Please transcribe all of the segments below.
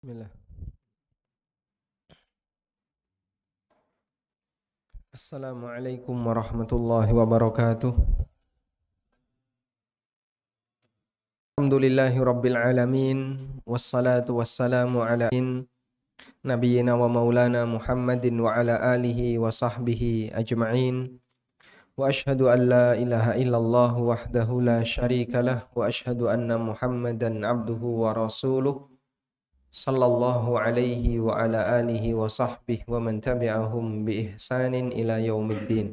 Bismillah. Assalamualaikum warahmatullahi wabarakatuh. Alhamdulillahi rabbil alamin. Wassalatu wassalamu ala nabiyyina wa maulana Muhammadin wa ala alihi wa sahbihi ajma'in. Wa ashhadu an la ilaha illallah wahdahu la syarika lah. Wa ashhadu anna Muhammadan abduhu wa rasuluh. Sallallahu alaihi wa ala alihi wa sahbihi wa man tabi'ahum bi ihsanin ila yaumiddin.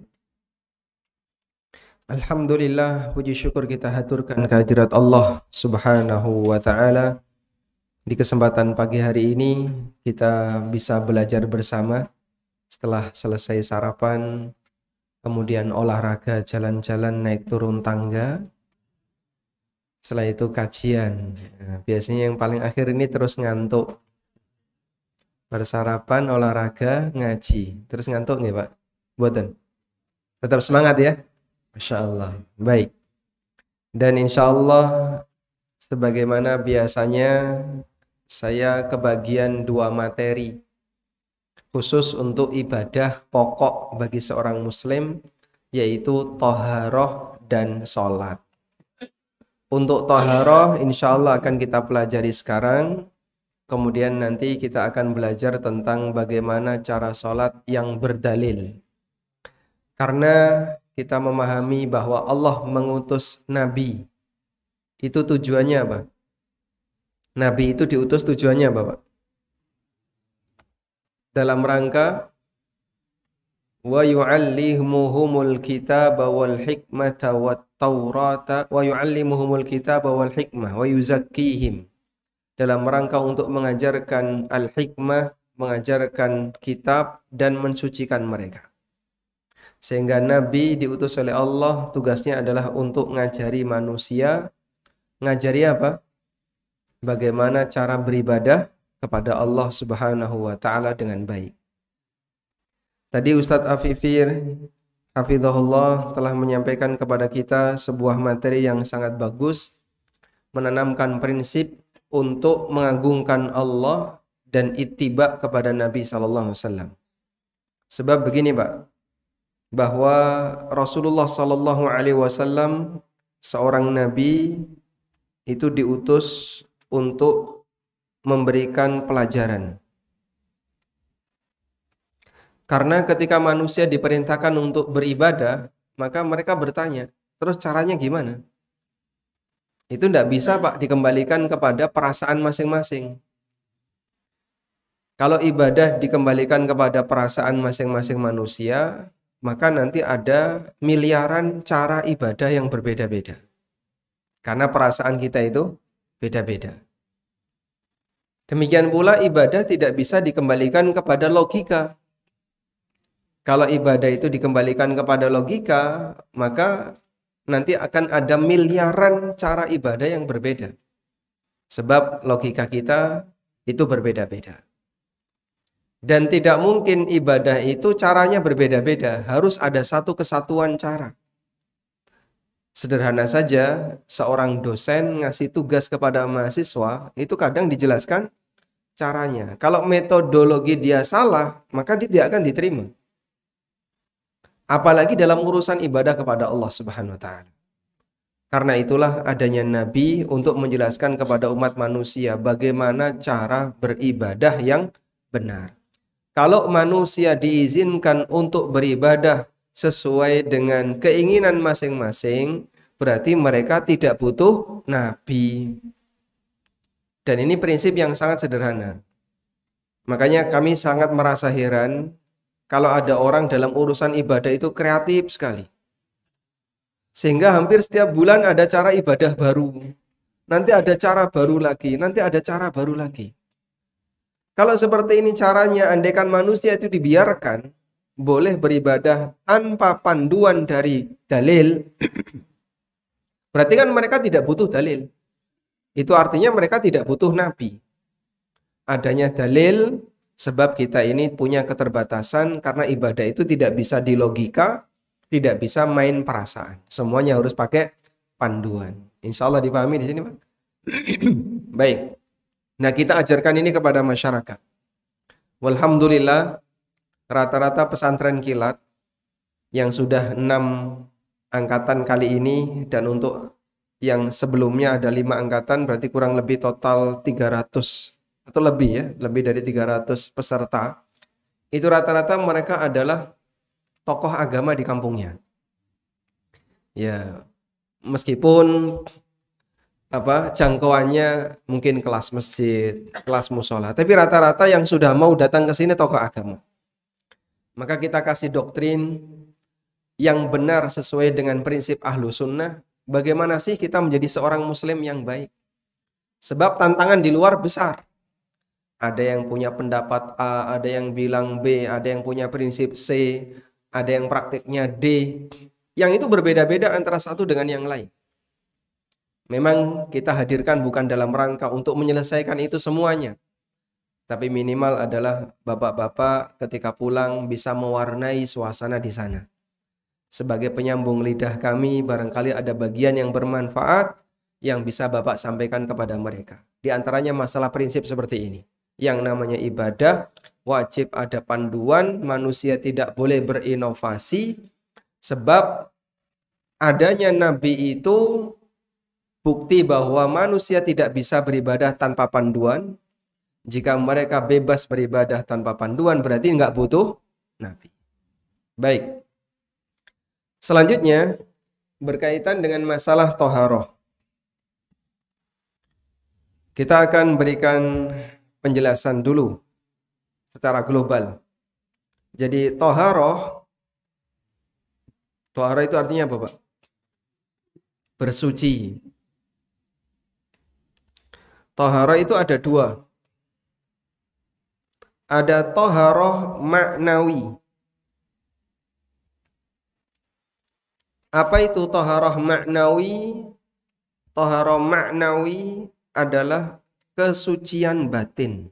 Alhamdulillah, puji syukur kita haturkan kehadirat Allah Subhanahu wa taala. Di kesempatan pagi hari ini kita bisa belajar bersama setelah selesai sarapan, kemudian olahraga, jalan-jalan, naik turun tangga. Setelah itu kajian. Biasanya yang paling akhir ini terus ngantuk. Bersarapan, olahraga, ngaji. Terus ngantuk nggih, Pak? Mboten. Tetap semangat ya. Masya Allah. Baik. Dan insya Allah sebagaimana biasanya saya kebagian 2 materi khusus untuk ibadah pokok bagi seorang muslim, yaitu thaharah dan sholat. Untuk thaharah insya Allah akan kita pelajari sekarang. Kemudian nanti kita akan belajar tentang bagaimana cara sholat yang berdalil. Karena kita memahami bahwa Allah mengutus Nabi. Itu tujuannya apa? Nabi itu diutus tujuannya apa, Pak? Dalam rangka wa yu'allimuhumul kitaba wal hikmata wat taurata wa yu'allimuhumul kitaba wal hikmah wa yuzakkihim. Dalam rangka untuk mengajarkan al-hikmah, mengajarkan kitab dan mensucikan mereka. Sehingga Nabi diutus oleh Allah, tugasnya adalah untuk ngajari manusia. Ngajari apa? Bagaimana cara beribadah kepada Allah Subhanahu wa taala dengan baik. Tadi Ustadz Afifir hafizahullah telah menyampaikan kepada kita sebuah materi yang sangat bagus, menanamkan prinsip untuk mengagungkan Allah dan ittiba kepada Nabi sallallahu alaihi wasallam. Sebab begini, Pak, bahwa Rasulullah sallallahu alaihi wasallam seorang nabi itu diutus untuk memberikan pelajaran. Karena ketika manusia diperintahkan untuk beribadah, maka mereka bertanya, terus caranya gimana? Itu tidak bisa, Pak, dikembalikan kepada perasaan masing-masing. Kalau ibadah dikembalikan kepada perasaan masing-masing manusia, maka nanti ada miliaran cara ibadah yang berbeda-beda. Karena perasaan kita itu beda-beda. Demikian pula ibadah tidak bisa dikembalikan kepada logika. Kalau ibadah itu dikembalikan kepada logika, maka nanti akan ada miliaran cara ibadah yang berbeda. Sebab logika kita itu berbeda-beda. Dan tidak mungkin ibadah itu caranya berbeda-beda. Harus ada satu kesatuan cara. Sederhana saja, seorang dosen ngasih tugas kepada mahasiswa, itu kadang dijelaskan caranya. Kalau metodologi dia salah, maka dia tidak akan diterima. Apalagi dalam urusan ibadah kepada Allah Subhanahu wa taala. Karena itulah adanya Nabi untuk menjelaskan kepada umat manusia bagaimana cara beribadah yang benar. Kalau manusia diizinkan untuk beribadah sesuai dengan keinginan masing-masing, berarti mereka tidak butuh Nabi. Dan ini prinsip yang sangat sederhana. Makanya kami sangat merasa heran kalau ada orang dalam urusan ibadah itu kreatif sekali. Sehingga hampir setiap bulan ada cara ibadah baru. Nanti ada cara baru lagi, nanti ada cara baru lagi. Kalau seperti ini caranya, andaikan manusia itu dibiarkan boleh beribadah tanpa panduan dari dalil, berarti kan mereka tidak butuh dalil. Itu artinya mereka tidak butuh Nabi. Adanya dalil, sebab kita ini punya keterbatasan karena ibadah itu tidak bisa dilogika, tidak bisa main perasaan. Semuanya harus pakai panduan. Insya Allah dipahami di sini, Pak. Baik. Nah, kita ajarkan ini kepada masyarakat. Walhamdulillah, rata-rata pesantren kilat yang sudah 6 angkatan kali ini, dan untuk yang sebelumnya ada 5 angkatan, berarti kurang lebih total 300 atau lebih ya, lebih dari 300 peserta. Itu rata-rata mereka adalah tokoh agama di kampungnya. Ya, meskipun jangkauannya mungkin kelas masjid, kelas musola, tapi rata-rata yang sudah mau datang ke sini tokoh agama. Maka kita kasih doktrin yang benar sesuai dengan prinsip ahlu sunnah. Bagaimana sih kita menjadi seorang muslim yang baik? Sebab tantangan di luar besar. Ada yang punya pendapat A, ada yang bilang B, ada yang punya prinsip C, ada yang praktiknya D. Yang itu berbeda-beda antara satu dengan yang lain. Memang kita hadirkan bukan dalam rangka untuk menyelesaikan itu semuanya. Tapi minimal adalah bapak-bapak ketika pulang bisa mewarnai suasana di sana. Sebagai penyambung lidah kami, barangkali ada bagian yang bermanfaat yang bisa Bapak sampaikan kepada mereka. Di antaranya masalah prinsip seperti ini. Yang namanya ibadah, wajib ada panduan, manusia tidak boleh berinovasi, sebab adanya Nabi itu bukti bahwa manusia tidak bisa beribadah tanpa panduan. Jika mereka bebas beribadah tanpa panduan, berarti nggak butuh Nabi. Baik. Selanjutnya, berkaitan dengan masalah toharoh. Kita akan berikan penjelasan dulu secara global. Jadi toharoh itu artinya apa, Pak? Bersuci. Toharoh itu ada 2. Ada toharoh maknawi. Apa itu toharoh maknawi? Toharoh maknawi adalah kesucian batin.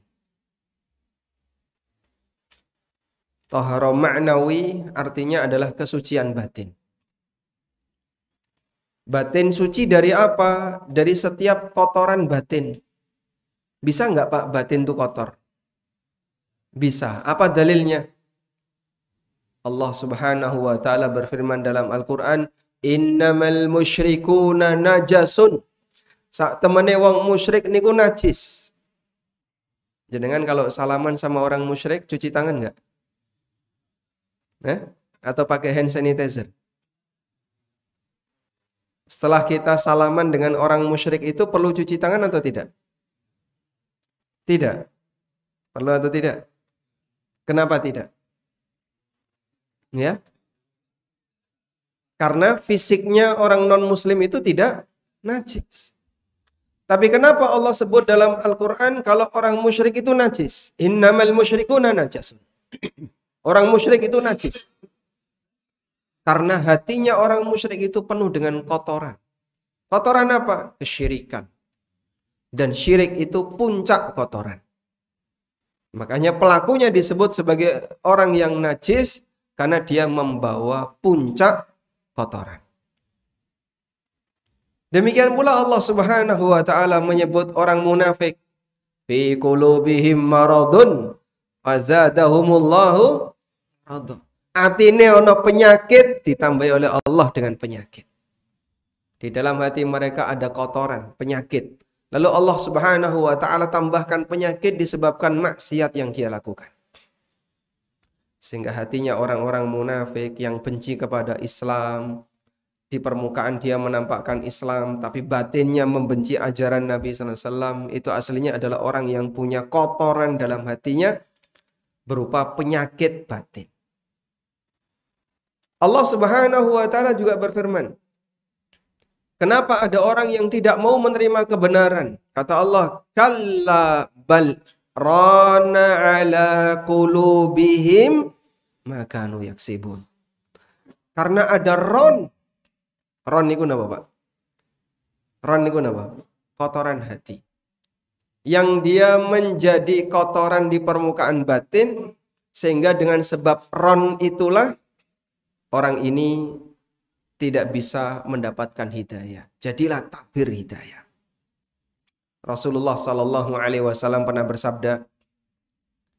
Toharoh maknawi artinya adalah kesucian batin. Batin suci dari apa? Dari setiap kotoran batin. Bisa nggak Pak batin itu kotor? Bisa. Apa dalilnya? Allah Subhanahu wa taala berfirman dalam Al-Qur'an, "Innamal musyrikuuna najasun." Sak temene wong musyrik niku najis. Jenengan kalau salaman sama orang musyrik cuci tangan enggak? Atau pakai hand sanitizer? Setelah kita salaman dengan orang musyrik itu perlu cuci tangan atau tidak? Tidak. Perlu atau tidak? Kenapa tidak? Ya. Karena fisiknya orang non-muslim itu tidak najis. Tapi kenapa Allah sebut dalam Al-Quran kalau orang musyrik itu najis? Innamal musyrikuna najasun. Orang musyrik itu najis. Karena hatinya orang musyrik itu penuh dengan kotoran. Kotoran apa? Kesyirikan. Dan syirik itu puncak kotoran. Makanya pelakunya disebut sebagai orang yang najis karena dia membawa puncak kotoran. Demikian pula Allah Subhanahu wa taala menyebut orang munafik, fi qulubihim maradun fazadahumullahu marad. Atine ono penyakit ditambahi oleh Allah dengan penyakit. Di dalam hati mereka ada kotoran, penyakit. Lalu Allah Subhanahu wa taala tambahkan penyakit disebabkan maksiat yang dia lakukan. Sehingga hatinya orang-orang munafik yang benci kepada Islam, di permukaan dia menampakkan Islam, tapi batinnya membenci ajaran Nabi SAW, itu aslinya adalah orang yang punya kotoran dalam hatinya berupa penyakit batin. Allah Subhanahu wa taala juga berfirman, kenapa ada orang yang tidak mau menerima kebenaran? Kata Allah, kalla bal rana ala qulubihim ma kanu yaksibun. Karena ada ron niku napa, Pak? Ron niku napa? Kotoran hati. Yang dia menjadi kotoran di permukaan batin, sehingga dengan sebab ron itulah orang ini tidak bisa mendapatkan hidayah. Jadilah tabir hidayah. Rasulullah sallallahu alaihi wasallam pernah bersabda,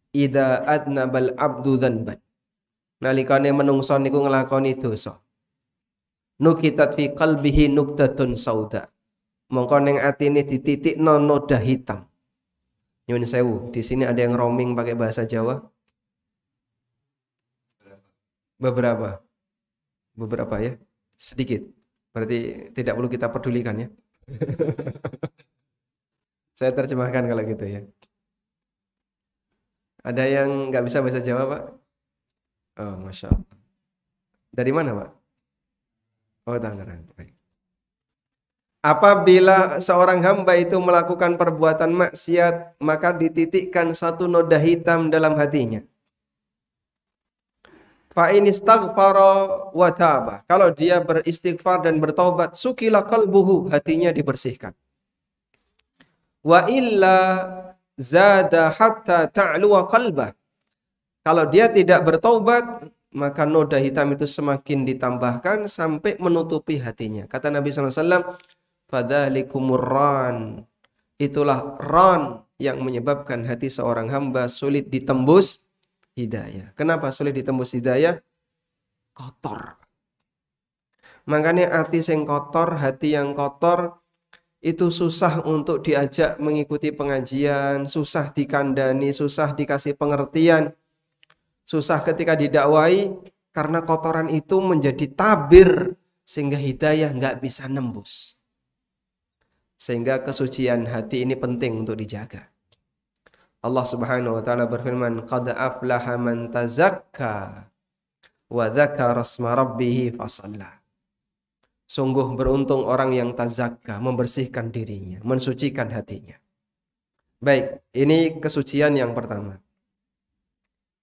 "Idza adnabal abdu dzanban." Nalikane menungso niku nglakoni dosa. Nukitat fi qalbihi nuktatun sauda. Mongko ning atine dititikno noda hitam. Nyuwun sewu, di sini ada yang roaming pakai bahasa Jawa? Beberapa. Beberapa ya. Sedikit. Berarti tidak perlu kita pedulikan ya. Saya terjemahkan kalau gitu ya. Ada yang nggak bisa bahasa Jawa, Pak? Oh, Masya Allah. Dari mana, Pak? Oh, Tangerang. Baik. Apabila seorang hamba itu melakukan perbuatan maksiat, maka dititikkan satu noda hitam dalam hatinya. Fa in istaghfara wa taba. Kalau dia beristighfar dan bertaubat, sukila qalbuhu, hatinya dibersihkan. Wa illa zada hatta ta'luwa qalbah. Kalau dia tidak bertaubat, maka noda hitam itu semakin ditambahkan sampai menutupi hatinya. Kata Nabi SAW, fadzalikumur ran. Itulah ran yang menyebabkan hati seorang hamba sulit ditembus hidayah. Kenapa sulit ditembus hidayah? Kotor. Makanya hati yang kotor, hati yang kotor itu susah untuk diajak mengikuti pengajian, susah dikandani, susah dikasih pengertian, susah ketika didakwai karena kotoran itu menjadi tabir sehingga hidayah nggak bisa nembus. Sehingga kesucian hati ini penting untuk dijaga. Allah Subhanahu wa taala berfirman, "Qad aflaha man tazakka wa dzakara asma rabbih fasalla." Sungguh beruntung orang yang tazakka, membersihkan dirinya, mensucikan hatinya. Baik, ini kesucian yang pertama.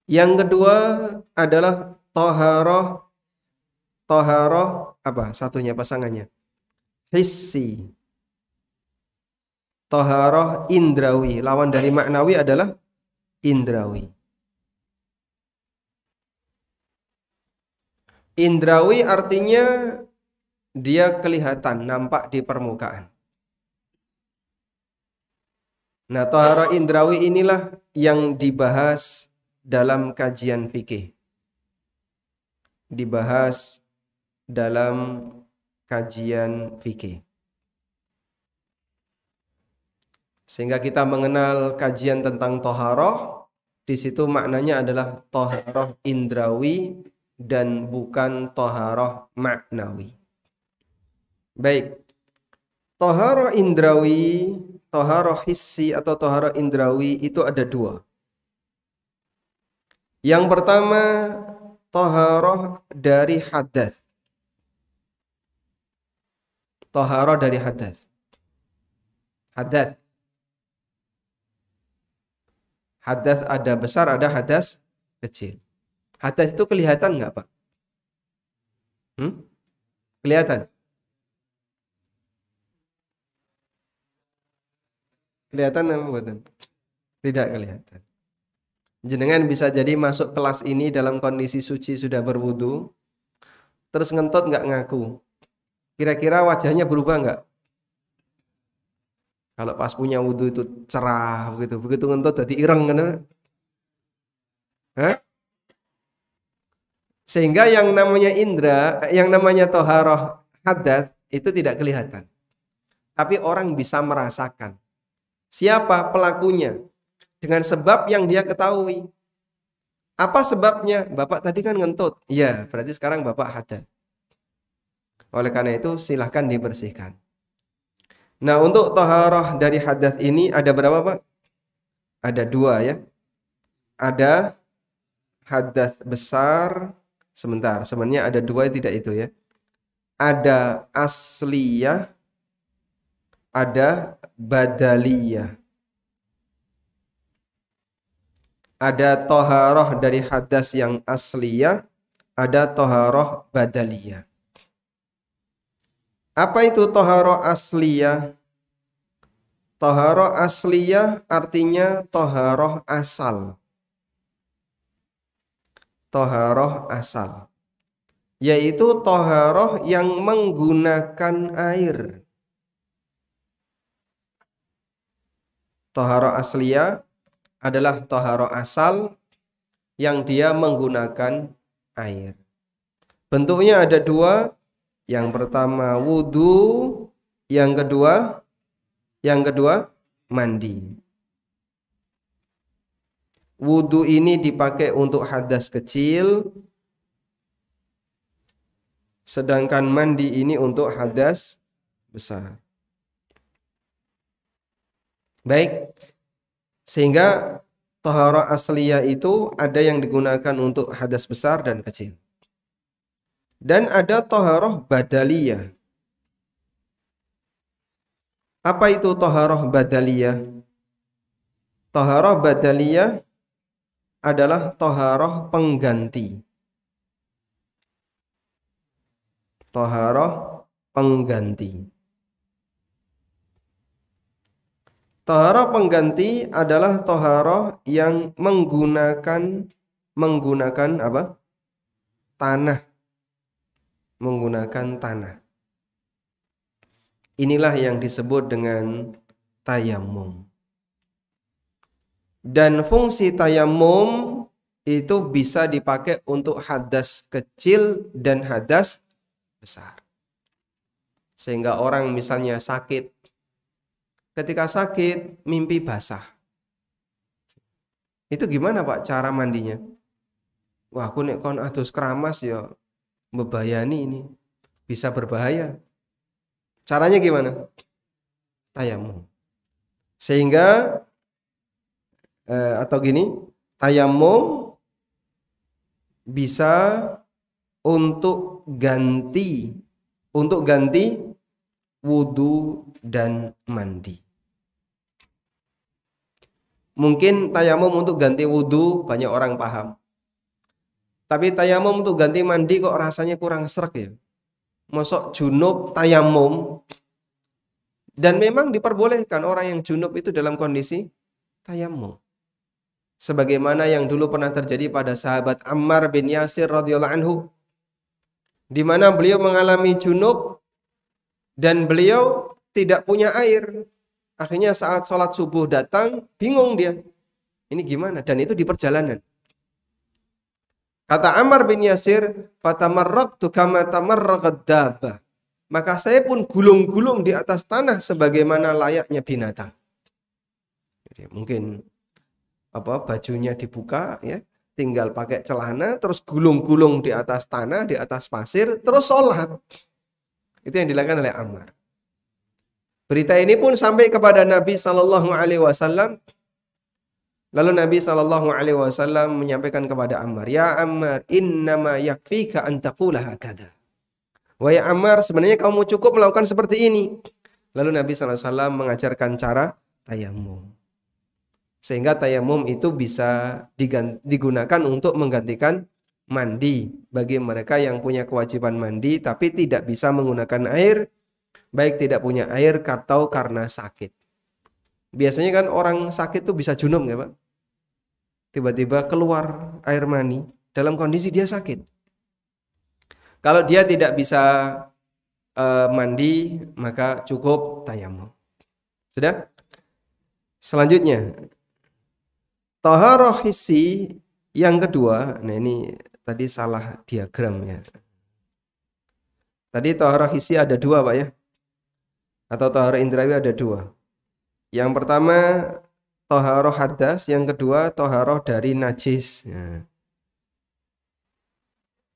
Yang kedua adalah taharah. Taharah apa? Satunya pasangannya. Hissi. Taharah indrawi. Lawan dari maknawi adalah indrawi. Indrawi artinya dia kelihatan, nampak di permukaan. Nah, taharah indrawi inilah yang dibahas dalam kajian fikih. Dibahas dalam kajian fikih. Sehingga kita mengenal kajian tentang taharah, di situ maknanya adalah taharah indrawi dan bukan taharah maknawi. Baik, taharah indrawi, taharah hissi atau taharah indrawi itu ada dua. Yang pertama, taharah dari hadas. Taharah dari hadas. Hadas. Hadas ada besar, ada hadas kecil. Hadas itu kelihatan nggak, Pak? Kelihatan? Kelihatan apa buatan? Tidak kelihatan. Jenengan bisa jadi masuk kelas ini dalam kondisi suci sudah berwudu, terus ngentot nggak ngaku. Kira-kira wajahnya berubah nggak? Kalau pas punya wudu itu cerah begitu, begitu ngentot jadi ireng kan? Hah? Sehingga yang namanya indra, yang namanya toharoh hadas itu tidak kelihatan. Tapi orang bisa merasakan. Siapa pelakunya? Dengan sebab yang dia ketahui. Apa sebabnya? Bapak tadi kan ngentut. Iya, berarti sekarang Bapak hadas. Oleh karena itu silahkan dibersihkan. Nah, untuk taharah dari hadas ini ada berapa, Pak? Ada dua ya. Ada hadas besar. Sebentar, sebenarnya ada dua, tidak itu ya. Ada asliyah, ada badaliyah. Ada taharah dari hadas yang asliyah, ada taharah badaliyah. Apa itu taharah asliyah? Taharah asliyah artinya taharah asal. Taharah asal. Yaitu taharah yang menggunakan air. Toharo asliyah adalah toharo asal yang dia menggunakan air. Bentuknya ada dua. Yang pertama wudu, yang kedua mandi. Wudu ini dipakai untuk hadas kecil, sedangkan mandi ini untuk hadas besar. Baik, sehingga tohara asliyah itu ada yang digunakan untuk hadas besar dan kecil. Dan ada toharoh badaliyah. Apa itu toharoh badaliyah? Toharoh badaliyah adalah toharoh pengganti. Toharoh pengganti. Toharoh pengganti adalah toharoh yang menggunakan apa? Tanah. Menggunakan tanah. Inilah yang disebut dengan tayamum. Dan fungsi tayamum itu bisa dipakai untuk hadas kecil dan hadas besar. Sehingga orang misalnya sakit, ketika sakit mimpi basah. Itu gimana Pak cara mandinya? Wah, aku nek kon adus keramas ya bebayani ini. Bisa berbahaya. Caranya gimana? Tayamum. Sehingga atau gini, tayamum bisa untuk ganti wudu dan mandi. Mungkin tayamum untuk ganti wudu banyak orang paham. Tapi tayamum untuk ganti mandi kok rasanya kurang sreg ya. Mosok junub tayamum. Dan memang diperbolehkan orang yang junub itu dalam kondisi tayamum. Sebagaimana yang dulu pernah terjadi pada sahabat Ammar bin Yasir radhiyallahu anhu, di mana beliau mengalami junub dan beliau tidak punya air. Akhirnya saat sholat subuh datang, bingung dia. Ini gimana? Dan itu di perjalanan. Kata Ammar bin Yasir, "Fatamarraqtu kama tamarraqad dabbah." Maka saya pun gulung-gulung di atas tanah sebagaimana layaknya binatang. Jadi mungkin bajunya dibuka ya, tinggal pakai celana terus gulung-gulung di atas tanah, di atas pasir, terus sholat. Itu yang dilakukan oleh Ammar. Berita ini pun sampai kepada Nabi Sallallahu Alaihi Wasallam. Lalu Nabi Sallallahu Alaihi Wasallam menyampaikan kepada Ammar, "Ya Ammar, innama yakfika an taqula hakadha." Wahai Ammar, sebenarnya kamu cukup melakukan seperti ini. Lalu Nabi Sallallahu Alaihi Wasallam mengajarkan cara tayamum. Sehingga tayamum itu bisa digunakan untuk menggantikan mandi bagi mereka yang punya kewajiban mandi tapi tidak bisa menggunakan air, baik tidak punya air atau karena sakit. Biasanya kan orang sakit tuh bisa junub ya Pak? Tiba-tiba keluar air mani dalam kondisi dia sakit. Kalau dia tidak bisa mandi, maka cukup tayamum. Sudah? Selanjutnya, taharah hissi yang kedua. Nah ini tadi salah diagram ya. Tadi taharah hissi ada dua Pak ya. Atau taharah indrawi ada dua. Yang pertama taharah hadas, yang kedua taharah dari najis. Ya.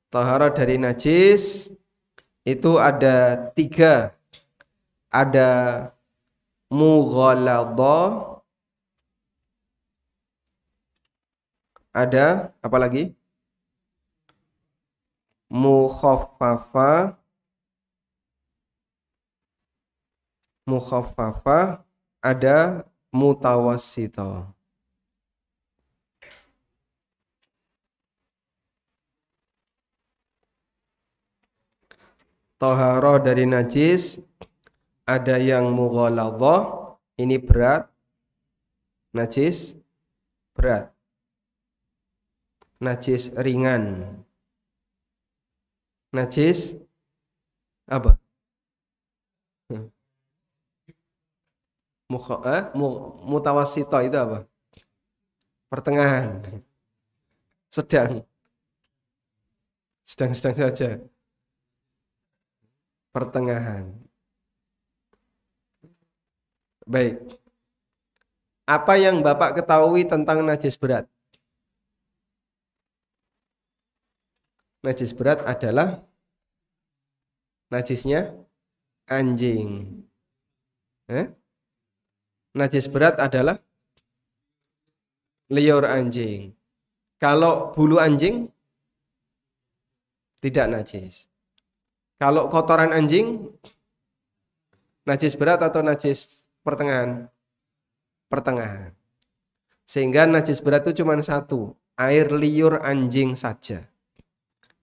Taharah dari najis itu ada tiga. Ada mughaladhah, ada apa lagi? Mukhaffafah, ada mutawassithah. Taharah dari najis ada yang mughaladhah, ini berat. Najis berat. Najis ringan. Najis apa? Mutawasito itu apa? Pertengahan. Sedang. Sedang-sedang saja. Pertengahan. Baik. Apa yang Bapak ketahui tentang najis berat? Najis berat adalah najisnya anjing. Najis berat adalah liur anjing. Kalau bulu anjing tidak najis. Kalau kotoran anjing najis berat atau najis pertengahan? Pertengahan. Sehingga najis berat itu cuma satu, air liur anjing saja.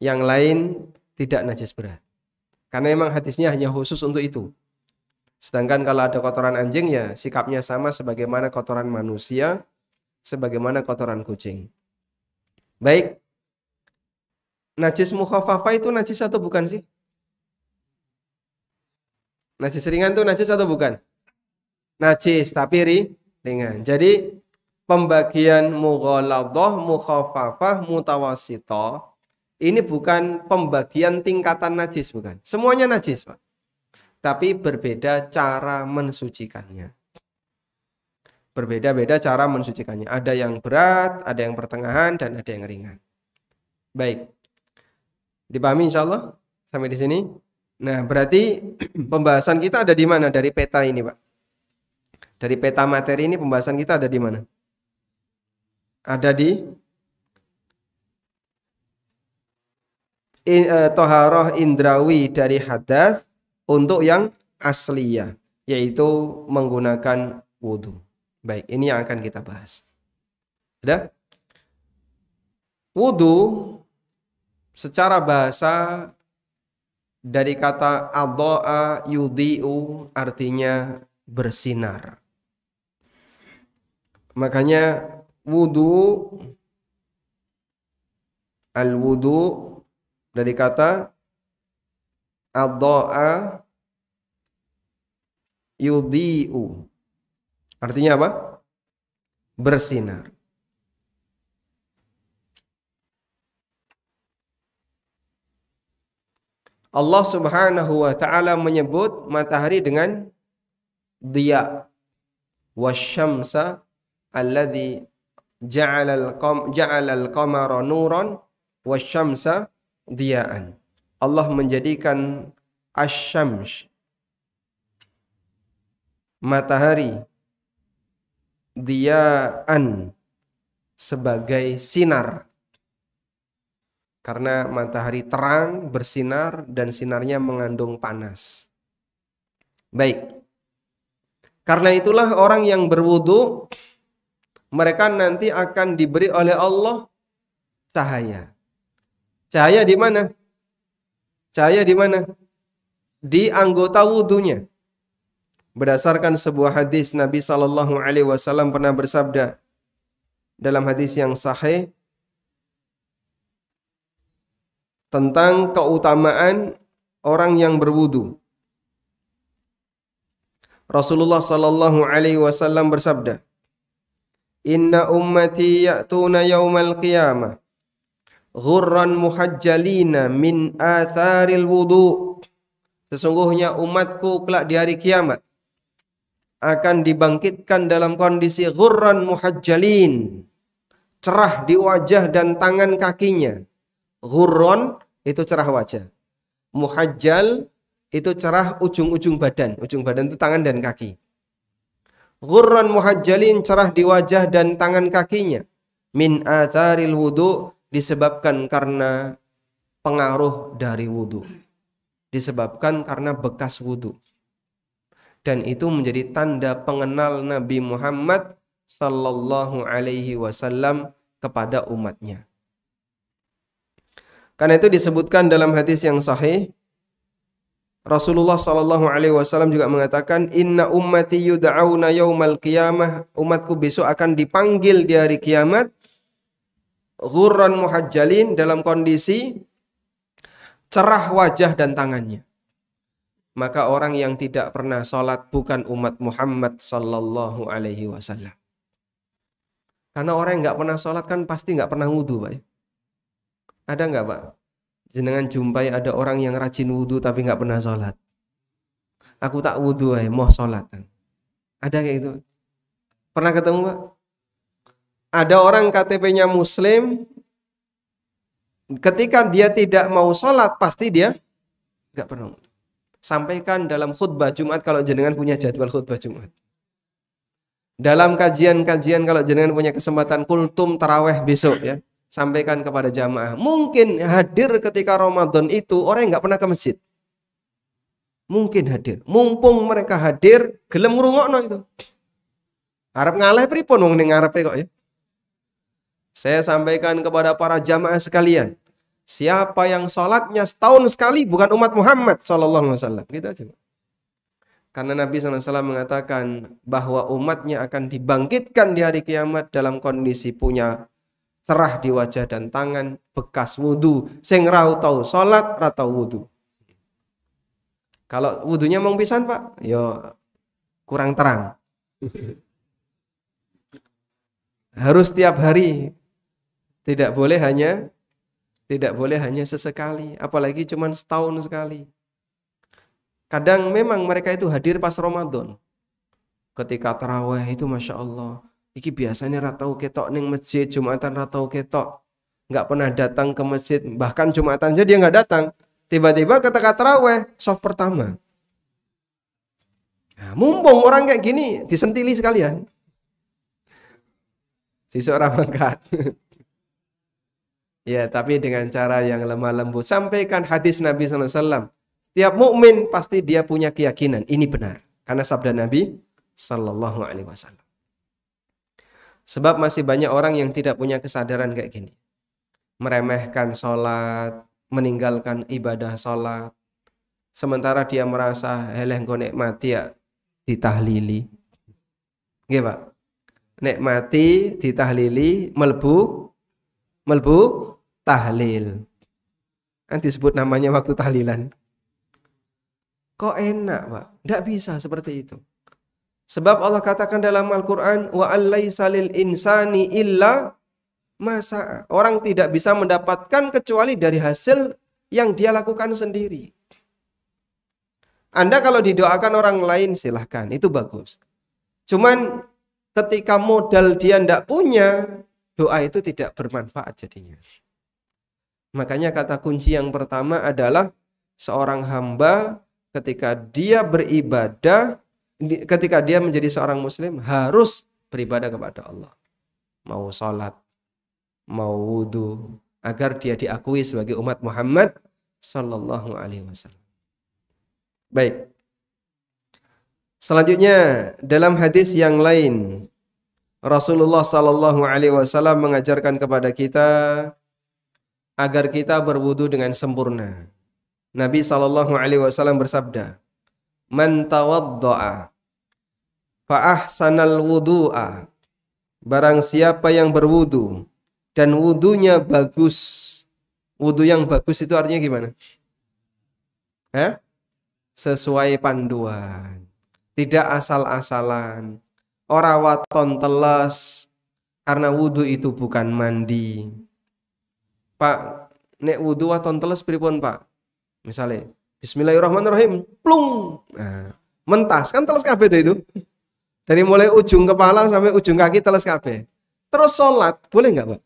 Yang lain tidak najis berat. Karena memang hadisnya hanya khusus untuk itu. Sedangkan kalau ada kotoran anjing ya sikapnya sama sebagaimana kotoran manusia, sebagaimana kotoran kucing. Baik. Najis mukhaffafah itu najis atau bukan sih? Najis ringan itu najis atau bukan? Najis tapi ringan. Jadi pembagian mughaladhah, mukhaffafah, mutawassithah ini bukan pembagian tingkatan najis, bukan. Semuanya najis, Pak. Tapi berbeda cara mensucikannya. Berbeda-beda cara mensucikannya. Ada yang berat, ada yang pertengahan, dan ada yang ringan. Baik. Dipahami insya Allah sampai di sini? Nah, berarti pembahasan kita ada di mana dari peta ini, Pak? Dari peta materi ini pembahasan kita ada di mana? Ada di toharoh indrawi dari hadas untuk yang asliyah, yaitu menggunakan wudhu. Baik, ini yang akan kita bahas. Ada? Wudhu secara bahasa dari kata adha'a yudhi'u artinya bersinar. Makanya wudhu, al-wudhu dari kata adha'a yudhi'u. Artinya apa? Bersinar. Allah Subhanahu wa taala menyebut matahari dengan diya. Wasyamsa alladzi ja'alal qamara nuran wasyamsa diya'an. Allah menjadikan asy-syams matahari diya'an sebagai sinar. Karena matahari terang, bersinar, dan sinarnya mengandung panas. Baik. Karena itulah orang yang berwudu, mereka nanti akan diberi oleh Allah cahaya. Cahaya di mana? Cahaya di mana? Di anggota wudunya. Berdasarkan sebuah hadis Nabi SAW pernah bersabda dalam hadis yang sahih tentang keutamaan orang yang berwudu. Rasulullah sallallahu alaihi wasallam bersabda, "Inna ummati ya'tuna yaumal qiyamah ghurran muhajjalina min atharil wudu." Sesungguhnya umatku kelak di hari kiamat akan dibangkitkan dalam kondisi ghurran muhajjalin, cerah di wajah dan tangan kakinya. Ghurran itu cerah wajah. Muhajjal itu cerah ujung-ujung badan. Ujung badan itu tangan dan kaki. Ghurran muhajjalin, cerah di wajah dan tangan kakinya. Min atharil wudu, disebabkan karena pengaruh dari wudu. Disebabkan karena bekas wudu. Dan itu menjadi tanda pengenal Nabi Muhammad sallallahu alaihi wasallam kepada umatnya. Karena itu disebutkan dalam hadis yang sahih, Rasulullah sallallahu alaihi wasallam juga mengatakan, "Inna ummati yud'auna yaumal qiyamah." Umatku besok akan dipanggil di hari kiamat ghurran muhajjalin, dalam kondisi cerah wajah dan tangannya. maka orang yang tidak pernah sholat bukan umat Muhammad sallallahu alaihi wasallam. Karena orang yang nggak pernah sholat kan pasti nggak pernah wudhu, Pak. Ada nggak, Pak? Jenengan jumpai ada orang yang rajin wudhu tapi nggak pernah sholat. Aku tak wudhu, mau sholat. Ada kayak gitu? Pernah ketemu, Pak? Ada orang KTP-nya Muslim, ketika dia tidak mau sholat pasti dia nggak pernah. Sampaikan dalam khutbah Jumat kalau jenengan punya jadwal khutbah Jumat. Dalam kajian-kajian kalau jenengan punya kesempatan kultum taraweh besok ya, sampaikan kepada jamaah. Mungkin hadir ketika Ramadan itu orang yang nggak pernah ke masjid. Mungkin hadir. Mumpung mereka hadir, gelem ngrungokno itu. Arep ngalih pripun wong ning ngarepe kok ya. Saya sampaikan kepada para jamaah sekalian, siapa yang sholatnya setahun sekali bukan umat Muhammad sallallahu alaihi wasallam. Gitu aja. Karena Nabi SAW mengatakan bahwa umatnya akan dibangkitkan di hari kiamat dalam kondisi punya cerah di wajah dan tangan, bekas wudu, sing ra tau salat, ra tau wudu. Kalau wudunya mung pisan, Pak, ya kurang terang. Harus tiap hari. Tidak boleh hanya sesekali, apalagi cuma setahun sekali. Kadang memang mereka itu hadir pas Ramadan. Ketika tarawih itu Masya Allah. Iki biasanya ratau ketok ning masjid, Jumatan ratau ketok. Nggak pernah datang ke masjid. Bahkan Jumatan aja dia nggak datang. Tiba-tiba ketika tarawih, soft pertama. Nah, mumpung orang kayak gini, disentili sekalian. Sisuk orang mangkat. Ya, tapi dengan cara yang lemah lembut. Sampaikan hadis Nabi SAW. Setiap mukmin pasti dia punya keyakinan ini benar karena sabda Nabi sallallahu alaihi wasallam. Sebab masih banyak orang yang tidak punya kesadaran kayak gini. Meremehkan sholat, meninggalkan ibadah sholat. Sementara dia merasa heleh engko nikmati ya ditahlili. Nggih, Pak. Nikmati ditahlili melbu tahlil. Nanti disebut namanya waktu tahlilan. Kok enak, Pak? Tidak bisa seperti itu. Sebab Allah katakan dalam Al-Quran, wa allaisa lil insani illa ma sa'a. Orang tidak bisa mendapatkan kecuali dari hasil yang dia lakukan sendiri. Anda kalau didoakan orang lain silahkan, itu bagus. Cuman ketika modal dia tidak punya, doa itu tidak bermanfaat jadinya. Makanya kata kunci yang pertama adalah seorang hamba ketika dia beribadah, ketika dia menjadi seorang muslim harus beribadah kepada Allah. Mau sholat, mau wudu, agar dia diakui sebagai umat Muhammad sallallahu alaihi wasallam. Baik. Selanjutnya dalam hadis yang lain Rasulullah sallallahu alaihi wasallam mengajarkan kepada kita agar kita berwudu dengan sempurna. Nabi sallallahu alaihi wasallam bersabda, "Man tawaddaa fa ahsanal wudu'a." Barang siapa yang berwudu dan wudunya bagus. Wudu yang bagus itu artinya gimana? Sesuai panduan. Tidak asal-asalan. Ora waton teles karena wudu itu bukan mandi. Pak, nek wudu waton teles pripun, Pak? Misalnya, bismillahirrahmanirrahim, plung. Nah, mentas, kan teles kabeh itu. Dari mulai ujung kepala sampai ujung kaki teles kabeh. Terus sholat, boleh nggak, Pak?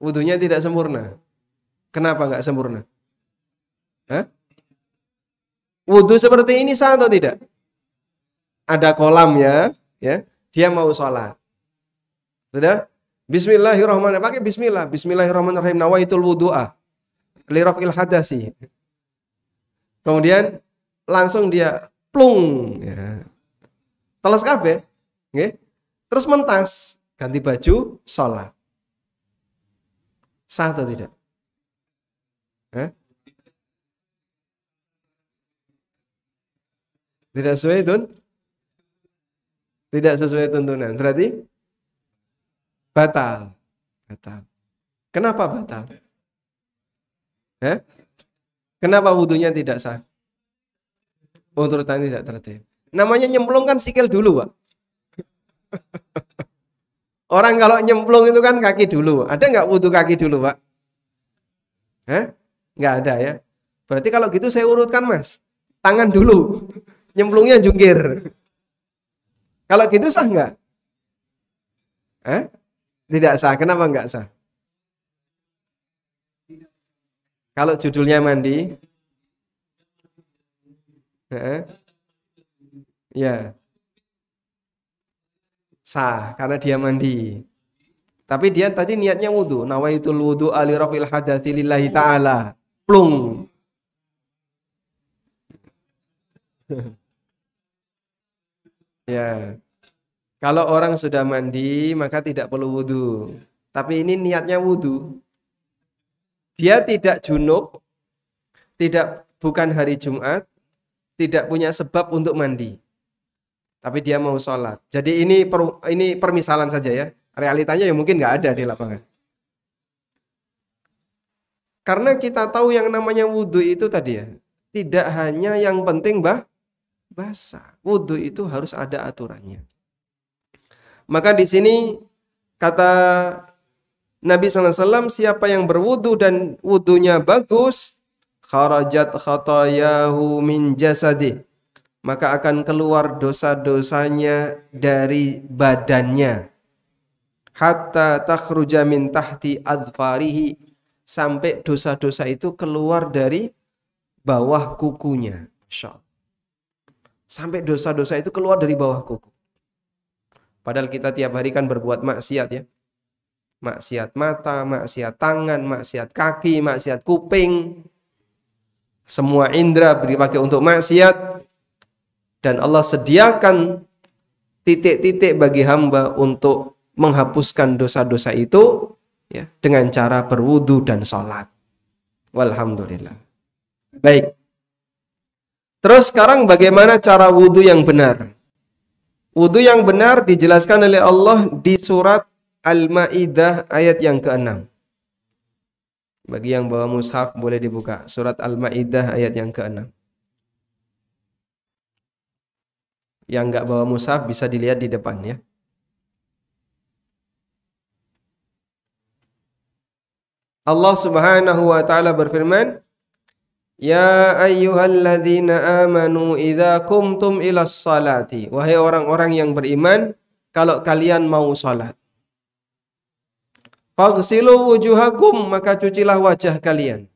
Wudunya tidak sempurna. Kenapa nggak sempurna? Wudu seperti ini sah atau tidak? Ada kolam ya. Dia mau sholat. Sudah? Bismillahirrahmanirrahim. Pakai bismillah. Bismillahirrahmanirrahim. Nawaitul wudu'a liraf'il hadasi. Kemudian langsung dia plung. Ya. Teles kabeh. Okay. Terus mentas. Ganti baju. Sholat. Sah atau tidak? Tidak sesuai Tidak sesuai tuntunan. Berarti batal. Kenapa batal? Hah? Kenapa wudunya tidak sah? Urutannya tidak tertib. Namanya nyemplung kan sikil dulu, Pak. Orang kalau nyemplung itu kan kaki dulu. Ada nggak wudu kaki dulu, Pak? Hah? Nggak ada ya. Berarti kalau gitu saya urutkan, Mas. Tangan dulu. Nyemplungnya jungkir. Kalau gitu sah nggak? Hah? Tidak sah. Kenapa nggak sah? Kalau judulnya mandi, ya sah karena dia mandi. Tapi dia tadi niatnya wudu. Nawaitul wudu ali rafil hadatsy lillahi ta'ala. Plung. Ya. Kalau orang sudah mandi maka tidak perlu wudu. Tapi ini niatnya wudu. Dia tidak junub, bukan hari Jumat, tidak punya sebab untuk mandi. Tapi dia mau sholat. Jadi ini permisalan saja ya. Realitanya ya mungkin nggak ada di lapangan. Karena kita tahu yang namanya wudhu itu tadi ya, tidak hanya yang penting basah. Wudhu itu harus ada aturannya. Maka di sini kata Nabi SAW, siapa yang berwudhu dan wudhunya bagus, kharajat khatayahu min jasadi, maka akan keluar dosa-dosanya dari badannya. Hatta takhruja min tahti adfarihi, sampai dosa-dosa itu keluar dari bawah kukunya. Masya Allah. Sampai dosa-dosa itu keluar dari bawah kuku. Padahal kita tiap hari kan berbuat maksiat ya. Maksiat mata, maksiat tangan, maksiat kaki, maksiat kuping. Semua indera dipakai untuk maksiat. Dan Allah sediakan titik-titik bagi hamba untuk menghapuskan dosa-dosa itu ya, dengan cara berwudu dan sholat. Walhamdulillah. Baik. Terus sekarang bagaimana cara wudu yang benar? Wudu yang benar dijelaskan oleh Allah di surat Al-Ma'idah ayat yang ke-6. Bagi yang bawa mushaf boleh dibuka. Surat Al-Ma'idah ayat yang ke-6. Yang enggak bawa mushaf bisa dilihat di depan ya. Allah Subhanahu wa taala berfirman, "Ya ayyuhalladzina amanu idza qumtum ilas salati." Wahai orang-orang yang beriman, kalau kalian mau salat. Faghsilu wujuhakum, maka cucilah wajah kalian.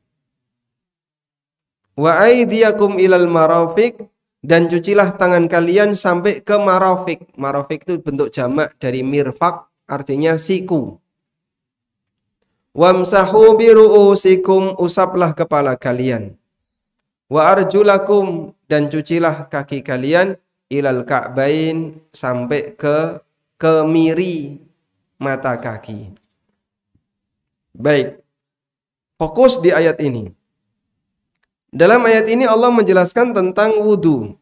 Wa aydiyakum ilal marafiq, dan cucilah tangan kalian sampai ke marafiq. Marafiq itu bentuk jamak dari mirfaq, artinya siku. Wamsahu biru'usikum, usaplah kepala kalian. Wa arjulakum, dan cucilah kaki kalian ilal ka'bain, sampai ke kemiri mata kaki. Baik. Fokus di ayat ini. Dalam ayat ini Allah menjelaskan tentang wudu.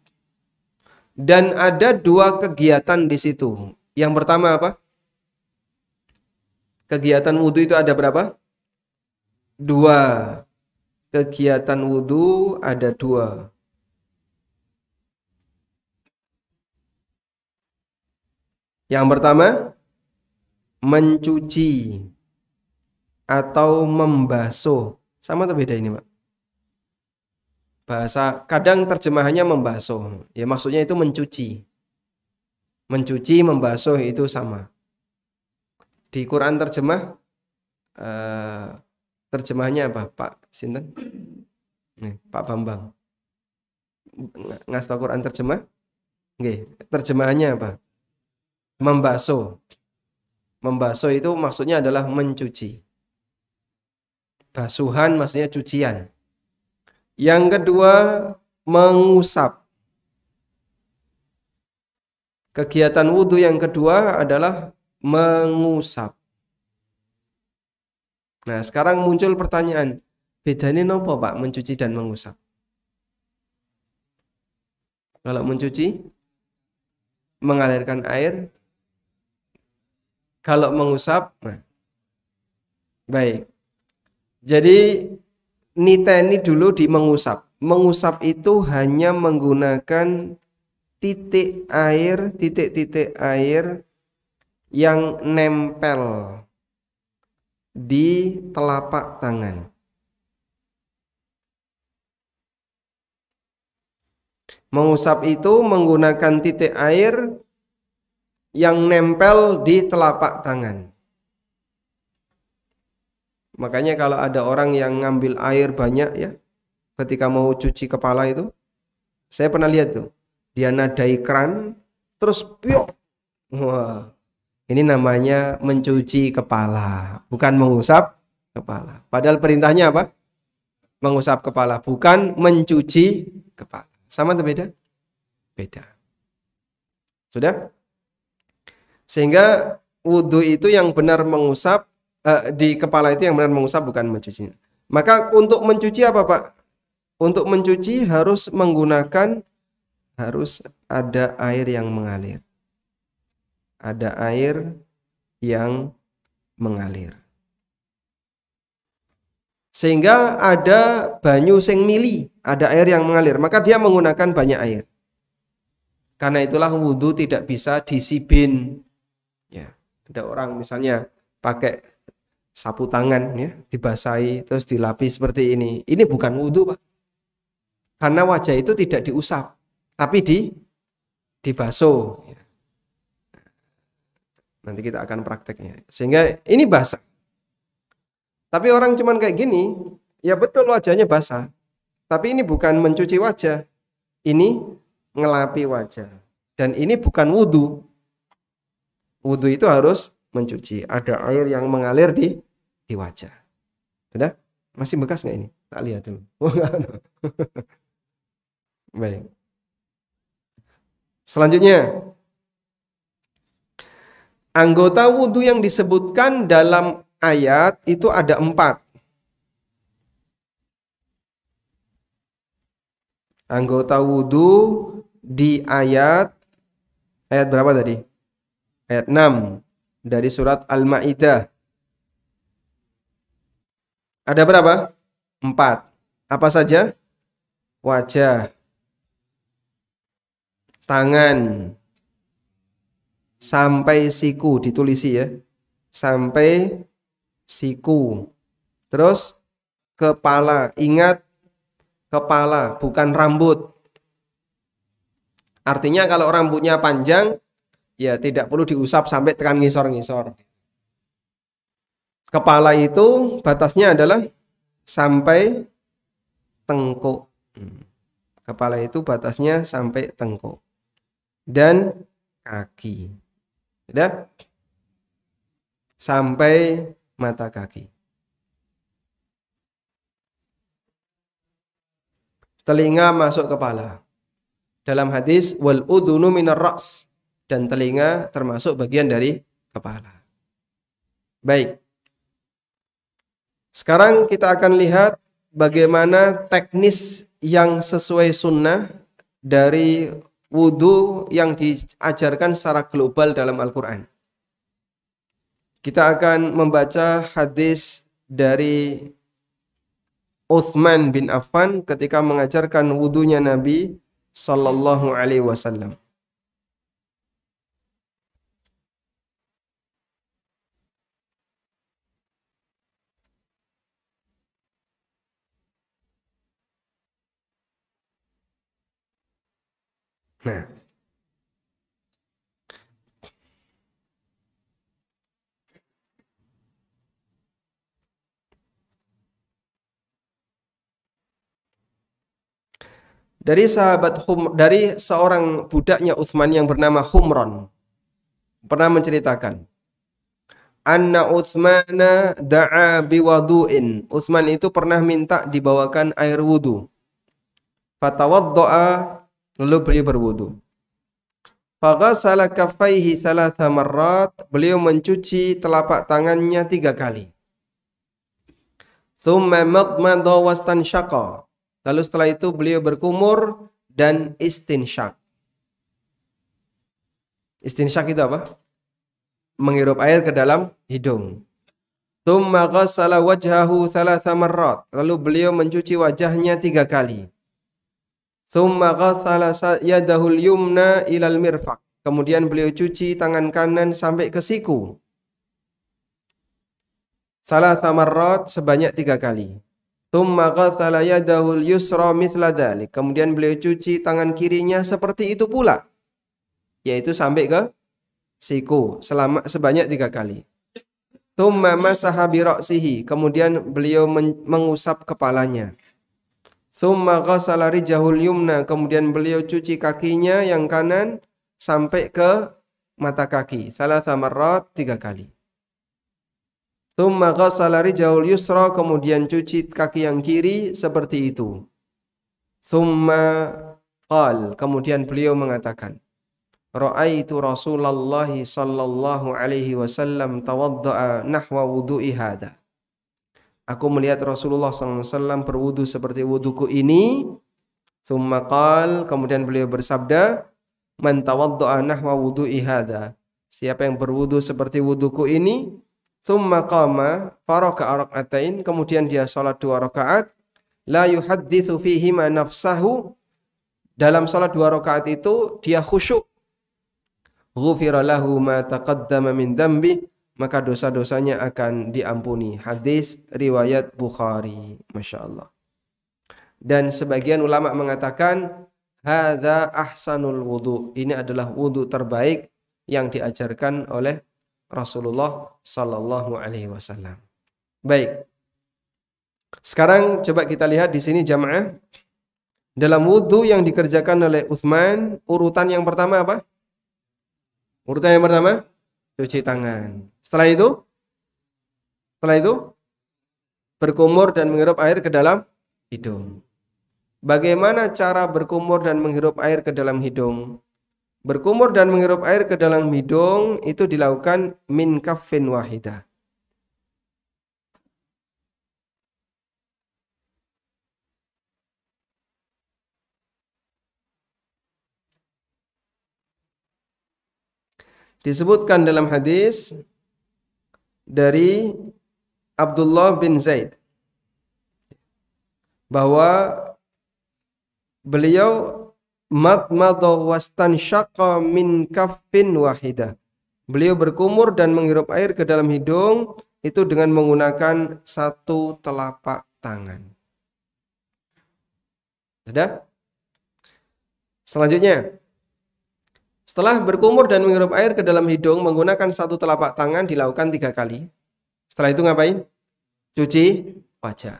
Dan ada dua kegiatan di situ. Yang pertama apa? Kegiatan wudu itu ada berapa? Dua. Kegiatan wudu ada dua. Yang pertama, mencuci atau membasuh. Sama atau beda ini, Pak? Bahasa kadang terjemahannya membasuh. Ya maksudnya itu mencuci. Mencuci, membasuh itu sama. Di Quran terjemahnya apa, Pak Sinten? Nih, Pak Bambang. Ngasih tahu Quran terjemah? Nggih, terjemahannya apa? Membasuh. Membasuh itu maksudnya adalah mencuci. Basuhan maksudnya cucian. Yang kedua, mengusap. Kegiatan wudu yang kedua adalah mengusap. Nah, sekarang muncul pertanyaan, bedanya nopo Pak mencuci dan mengusap? Kalau mencuci, mengalirkan air. Kalau mengusap, nah. Baik. Jadi niteni dulu di mengusap. Mengusap itu hanya menggunakan titik-titik air yang nempel di telapak tangan. Mengusap itu menggunakan titik air yang nempel di telapak tangan. Makanya kalau ada orang yang ngambil air banyak ya, ketika mau cuci kepala itu, saya pernah lihat tuh, dia nadai keran, terus piok. Wah, ini namanya mencuci kepala, bukan mengusap kepala. Padahal perintahnya apa? Mengusap kepala, bukan mencuci kepala. Sama atau beda? Beda. Sudah? Sehingga wudhu itu yang benar mengusap, di kepala itu yang benar mengusap, bukan mencuci. Maka untuk mencuci apa Pak? Untuk mencuci harus ada air yang mengalir. Ada air yang mengalir. Sehingga ada banyu sing mili, ada air yang mengalir, maka dia menggunakan banyak air. Karena itulah wudhu tidak bisa disibin. Ya, ada orang misalnya pakai sapu tangan ya, dibasahi terus dilapis seperti ini. Ini bukan wudhu Pak. Karena wajah itu tidak diusap, tapi dibasuh. Nanti kita akan prakteknya. Sehingga ini basah. Tapi orang cuman kayak gini, ya betul wajahnya basah. Tapi ini bukan mencuci wajah. Ini ngelapi wajah. Dan ini bukan wudhu. Wudhu itu harus mencuci. Ada air yang mengalir di wajah. Sudah? Masih bekas nggak ini? Tak lihat dulu. Baik. Selanjutnya, anggota wudhu yang disebutkan dalam ayat itu ada 4. Anggota wudhu di ayat berapa tadi? Ayat 6 dari surat Al-Maidah. Ada berapa? 4. Apa saja? Wajah, tangan, sampai siku, ditulisi ya. Sampai siku. Terus kepala. Ingat, kepala bukan rambut. Artinya kalau rambutnya panjang, ya tidak perlu diusap sampai tekan ngisor-ngisor. Kepala itu batasnya adalah sampai tengkuk. Kepala itu batasnya sampai tengkuk. Dan kaki. Sudah? Sampai mata kaki. Telinga masuk kepala. Dalam hadis wal udhunu minar ra's, dan telinga termasuk bagian dari kepala. Baik. Sekarang kita akan lihat bagaimana teknis yang sesuai sunnah dari wudhu yang diajarkan secara global dalam Al-Quran. Kita akan membaca hadis dari Utsman bin Affan ketika mengajarkan wudhunya Nabi Sallallahu Alaihi Wasallam. Nah, dari seorang budaknya Utsman yang bernama Humron pernah menceritakan, anna Utsmana da'a biwadu'in. Utsman itu pernah minta dibawakan air wudu. Fatawadda'a, lalu beliau berwudu. Faghasala kaffaihi thalatha marrat, beliau mencuci telapak tangannya 3 kali. Tsumma madmada wastansyaqa, lalu setelah itu beliau berkumur dan istinsyak. Istinsyak itu apa? Menghirup air ke dalam hidung. Tsumma ghassala wajhahu thalatha marrat. Lalu beliau mencuci wajahnya 3 kali. Tsumma ghassala yadahul yumna ilal mirfaq. Kemudian beliau cuci tangan kanan sampai ke siku. Thalatha marrat, sebanyak 3 kali. Tsumma ghassala yadahul yusra mithla dzalik. Kemudian beliau cuci tangan kirinya seperti itu pula, yaitu sampai ke siku sebanyak 3 kali. Tsumma masaha bi ra'sihi. Kemudian beliau mengusap kepalanya. Tsumma ghassala rijahul yumna. Kemudian beliau cuci kakinya yang kanan sampai ke mata kaki. Thalatha marrat, 3 kali. Tsumma ghassala rijahul yusra. Kemudian cuci kaki yang kiri seperti itu. Tsumma qal. Kemudian beliau mengatakan, Ra'aitu Rasulullah sallallahu alaihi wasallam tawadda'a nahwa wudu'i hadha. Aku melihat Rasulullah SAW berwudu seperti wuduku ini. Tsumma qal. Kemudian beliau bersabda, Man tawadda'a nahwa wudu'i hadha. Siapa yang berwudu seperti wuduku ini. Tsumma qama faraka'a rak'atain. Kemudian dia salat 2 rakaat. La yuhadditsu fihima nafsahu. Dalam salat 2 rakaat itu dia khusyuk. Ghufira lahu ma taqaddama min dzambi, maka dosa-dosanya akan diampuni. Hadis riwayat Bukhari. Masya Allah. Dan sebagian ulama mengatakan hadza ahsanul wudu. Ini adalah wudu terbaik yang diajarkan oleh Rasulullah sallallahu alaihi wasallam. Baik. Sekarang coba kita lihat di sini jamaah. Dalam wudu yang dikerjakan oleh Utsman, urutan yang pertama apa? Urutan yang pertama, cuci tangan. Setelah itu berkumur dan menghirup air ke dalam hidung. Bagaimana cara berkumur dan menghirup air ke dalam hidung? Berkumur dan menghirup air ke dalam hidung itu dilakukan min kaffin wahidah. Disebutkan dalam hadis dari Abdullah bin Zaid bahwa beliau madmadha wastanshaqa min kaffin wahidah. Beliau berkumur dan menghirup air ke dalam hidung itu dengan menggunakan 1 telapak tangan. Sudah? Selanjutnya, setelah berkumur dan menghirup air ke dalam hidung menggunakan 1 telapak tangan dilakukan 3 kali. Setelah itu ngapain? Cuci wajah.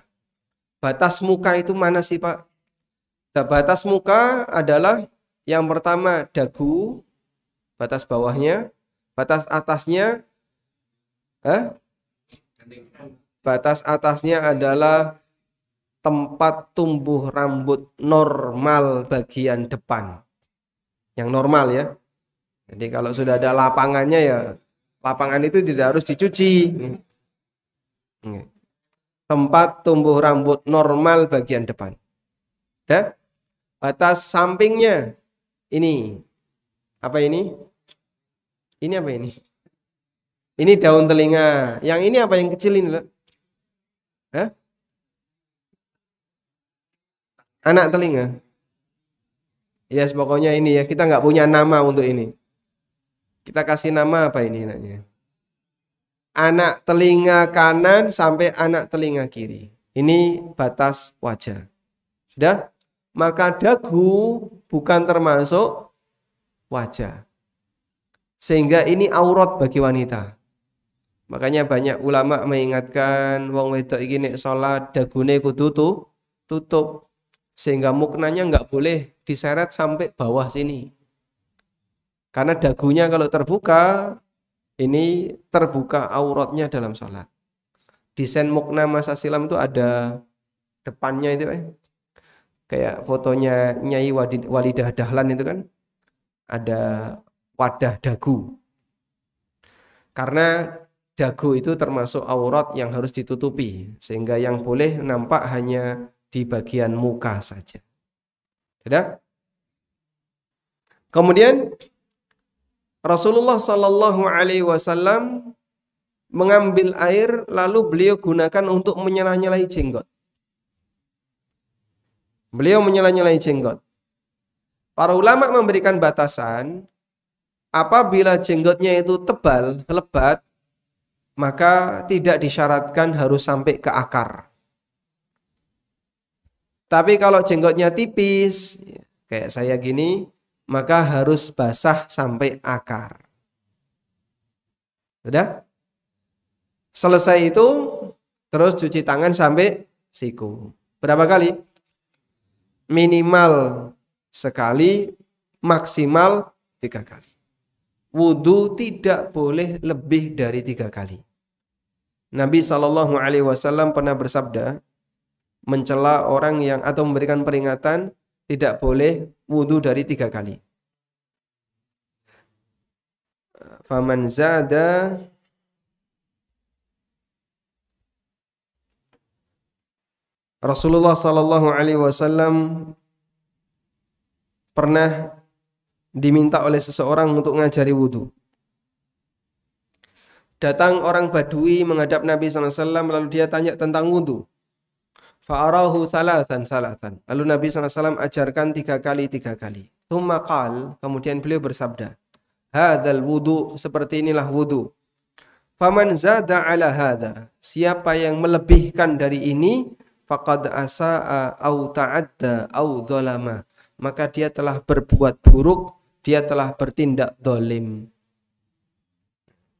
Batas muka itu mana sih Pak? Nah, batas muka adalah yang pertama dagu, batas bawahnya, batas atasnya, batas atasnya adalah tempat tumbuh rambut normal bagian depan. Yang normal ya. Jadi kalau sudah ada lapangannya ya, lapangan itu tidak harus dicuci. Tempat tumbuh rambut normal bagian depan. Ya? Batas sampingnya ini. Apa ini? Ini apa ini? Ini daun telinga. Yang ini apa yang kecil ini? Hah? Anak telinga. Yes, pokoknya ini ya. Kita nggak punya nama untuk ini. Kita kasih nama apa ini namanya? Anak telinga kanan sampai anak telinga kiri. Ini batas wajah. Sudah? Maka dagu bukan termasuk wajah. Sehingga ini aurat bagi wanita. Makanya banyak ulama mengingatkan wong wedok iki nek salat dagune kudu tutup. Sehingga muknanya nggak boleh diseret sampai bawah sini. Karena dagunya kalau terbuka, ini terbuka auratnya dalam sholat. Desain mukna masa silam itu ada depannya itu kayak fotonya Nyai Walidah Dahlan itu kan. Ada wadah dagu. Karena dagu itu termasuk aurat yang harus ditutupi. Sehingga yang boleh nampak hanya di bagian muka saja. Sudah? Kemudian Rasulullah Sallallahu Alaihi Wasallam mengambil air lalu beliau gunakan untuk menyalah-nyalahi jenggot. Beliau menyalah-nyalahi jenggot. Para ulama memberikan batasan, apabila jenggotnya itu tebal, lebat, maka tidak disyaratkan harus sampai ke akar. Tapi kalau jenggotnya tipis, kayak saya gini, maka harus basah sampai akar. Sudah? Selesai itu, terus cuci tangan sampai siku. Berapa kali? Minimal sekali, maksimal 3 kali. Wudu tidak boleh lebih dari 3 kali. Nabi SAW pernah bersabda, mencela orang yang atau memberikan peringatan, tidak boleh wudu dari 3 kali. Faman zada Rasulullah SAW pernah diminta oleh seseorang untuk ngajari wudu. Datang orang Badui menghadap Nabi SAW lalu dia tanya tentang wudu. Fa'arahu salatan. Lalu Nabi SAW ajarkan 3 kali. Tsumma qal, kemudian beliau bersabda, hadzal wudu, seperti inilah wudu. Faman zada ala hadza, siapa yang melebihkan dari ini, faqad asaa au ta'adda au dzalama, maka dia telah berbuat buruk, dia telah bertindak dolim.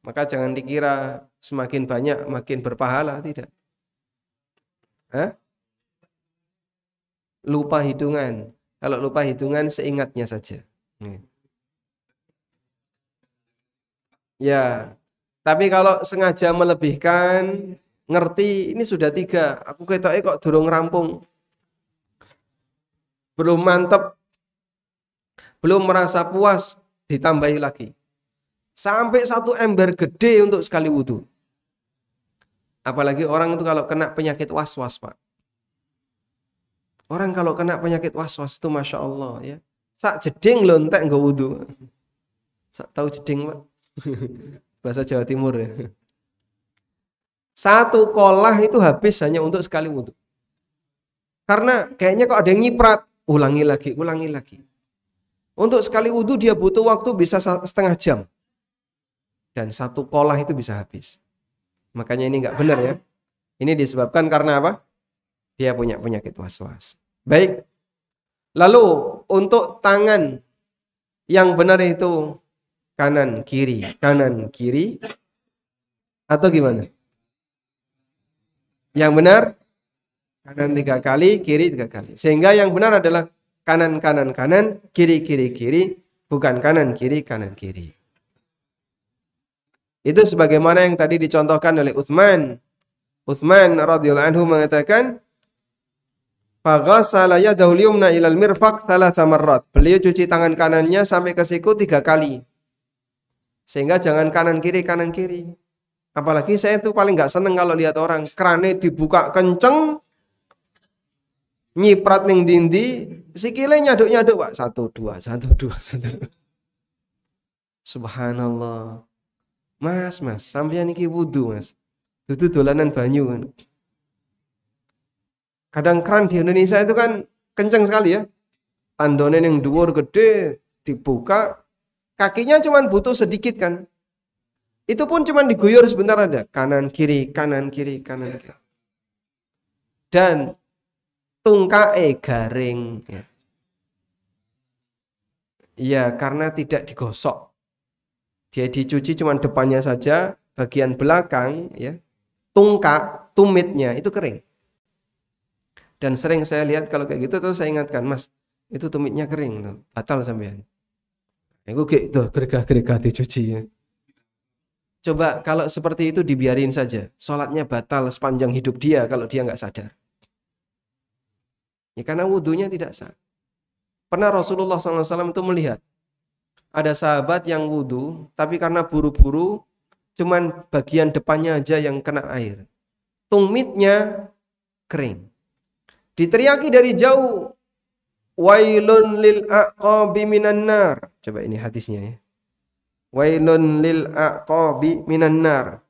Maka jangan dikira semakin banyak makin berpahala, tidak. Lupa hitungan. Kalau lupa hitungan seingatnya saja. Ya, tapi kalau sengaja melebihkan, ngerti ini sudah 3, aku ketoknya kok durung rampung, belum mantep, belum merasa puas, ditambahi lagi. Sampai 1 ember gede untuk sekali wudu. Apalagi orang itu kalau kena penyakit was-was, Pak. Orang kalau kena penyakit was-was itu Masya Allah ya. Sak jeding lontek nggak wudu. Sak tahu jeding, Pak? Bahasa Jawa Timur ya. 1 kolah itu habis hanya untuk sekali wudu. Karena kayaknya kok ada yang nyiprat, ulangi lagi. Untuk sekali wudu dia butuh waktu bisa 1/2 jam. Dan 1 kolah itu bisa habis. Makanya ini nggak benar ya. Ini disebabkan karena apa? Dia punya penyakit was-was. Baik. Lalu untuk tangan yang benar itu kanan kiri atau gimana? Yang benar kanan 3 kali, kiri 3 kali. Sehingga yang benar adalah kanan, kiri, bukan kanan, kiri. Itu sebagaimana yang tadi dicontohkan oleh Utsman. Utsman radhiyallahu anhu mengatakan, faghasala yadahu al-yumna ilal mirfaq 3 marrat. Beliau cuci tangan kanannya sampai ke siku 3 kali. Sehingga jangan kanan kiri. Apalagi saya itu paling nggak seneng kalau lihat orang krane dibuka kenceng, nyiprat ning dindi, sikile nyaduk-nyaduk, Pak. 1 2 1 2. Subhanallah. Mas, sampeyan iki wudu, Mas. Dudu dolanan banyu kan. Kadang keran di Indonesia itu kan kenceng sekali ya. Tandone yang dhuwur gede dibuka, kakinya cuma butuh sedikit kan. Itu pun cuma diguyur sebentar ada. Kanan kiri. Dan tungkae garing. Ya, karena tidak digosok. Dia dicuci cuma depannya saja, bagian belakang ya. Tumitnya itu kering. Dan sering saya lihat kalau kayak gitu terus saya ingatkan, Mas, itu tumitnya kering tuh, batal sampean. Aku gitu gergah-gergah dicuci ya. Coba kalau seperti itu dibiarin saja, sholatnya batal sepanjang hidup dia kalau dia nggak sadar. Ya karena wudunya tidak sah. Pernah Rasulullah SAW itu melihat ada sahabat yang wudu, tapi karena buru-buru, cuman bagian depannya aja yang kena air. Tumitnya kering. Diteriaki dari jauh, wailun lil aqabi minan nar. Coba ini hadisnya ya. Wailun lil aqabi minan nar.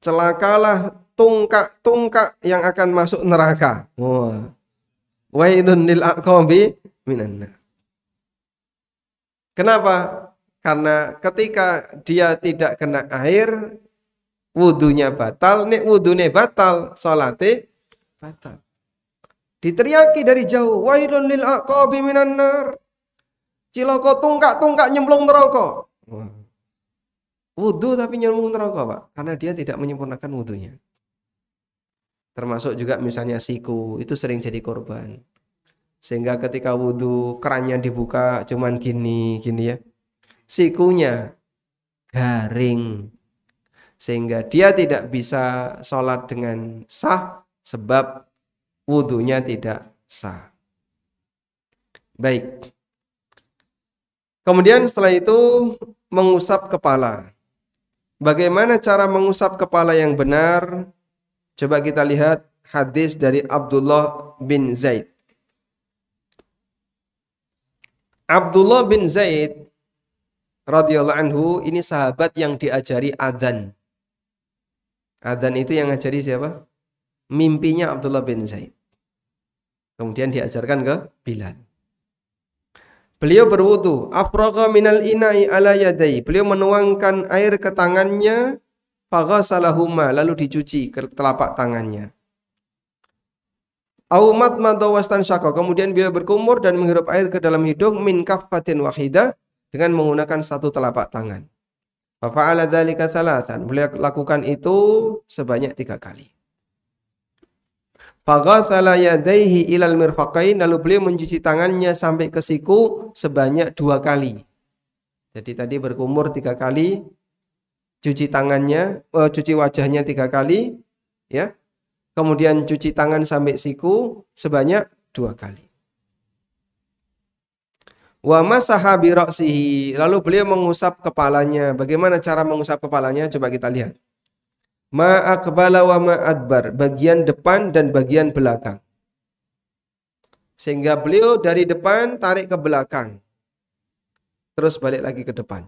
celakalah tungkak-tungkak yang akan masuk neraka. Wah. Wailun lil aqabi minan nar. Kenapa? Karena ketika dia tidak kena air, wudunya batal, nek wudune batal, salate batal. Diteriaki dari jauh, wailun lil aqabi minan nar. Cilaka tungkak-tungkak nyemplung neraka. Wudu tapi nyemplung neraka, Pak, karena dia tidak menyempurnakan wudunya. Termasuk juga misalnya siku, itu sering jadi korban. Sehingga ketika wudu kerannya dibuka cuman gini ya. Sikunya garing. Sehingga dia tidak bisa sholat dengan sah sebab wudunya tidak sah. Baik. Kemudian setelah itu mengusap kepala. Bagaimana cara mengusap kepala yang benar? Coba kita lihat hadis dari Abdullah bin Zaid. Abdullah bin Zaid radhiyallahu anhu ini sahabat yang diajari adzan. Adzan itu yang ngajari siapa? Mimpinya Abdullah bin Zaid. Kemudian diajarkan ke Bilal. Beliau berwudu, afraga minal ina'i ala yadai. Beliau menuangkan air ke tangannya, faghasalahuma, lalu dicuci ke telapak tangannya. Aumat madawastan syaka, kemudian beliau berkumur dan menghirup air ke dalam hidung min kaffatin wahidah dengan menggunakan satu telapak tangan. Fa'ala dzalika thalathan. Beliau lakukan itu sebanyak 3 kali. Faghassala yadayhi ilal mirfaqain, lalu beliau mencuci tangannya sampai ke siku sebanyak 2 kali. Jadi tadi berkumur 3 kali, cuci tangannya, cuci wajahnya 3 kali, ya. Kemudian cuci tangan sampai siku sebanyak 2 kali. Wa masaha bi ra'sihi, lalu beliau mengusap kepalanya. Bagaimana cara mengusap kepalanya? Coba kita lihat. Ma aqbala wa ma adbar, bagian depan dan bagian belakang. Sehingga beliau dari depan tarik ke belakang. Terus balik lagi ke depan.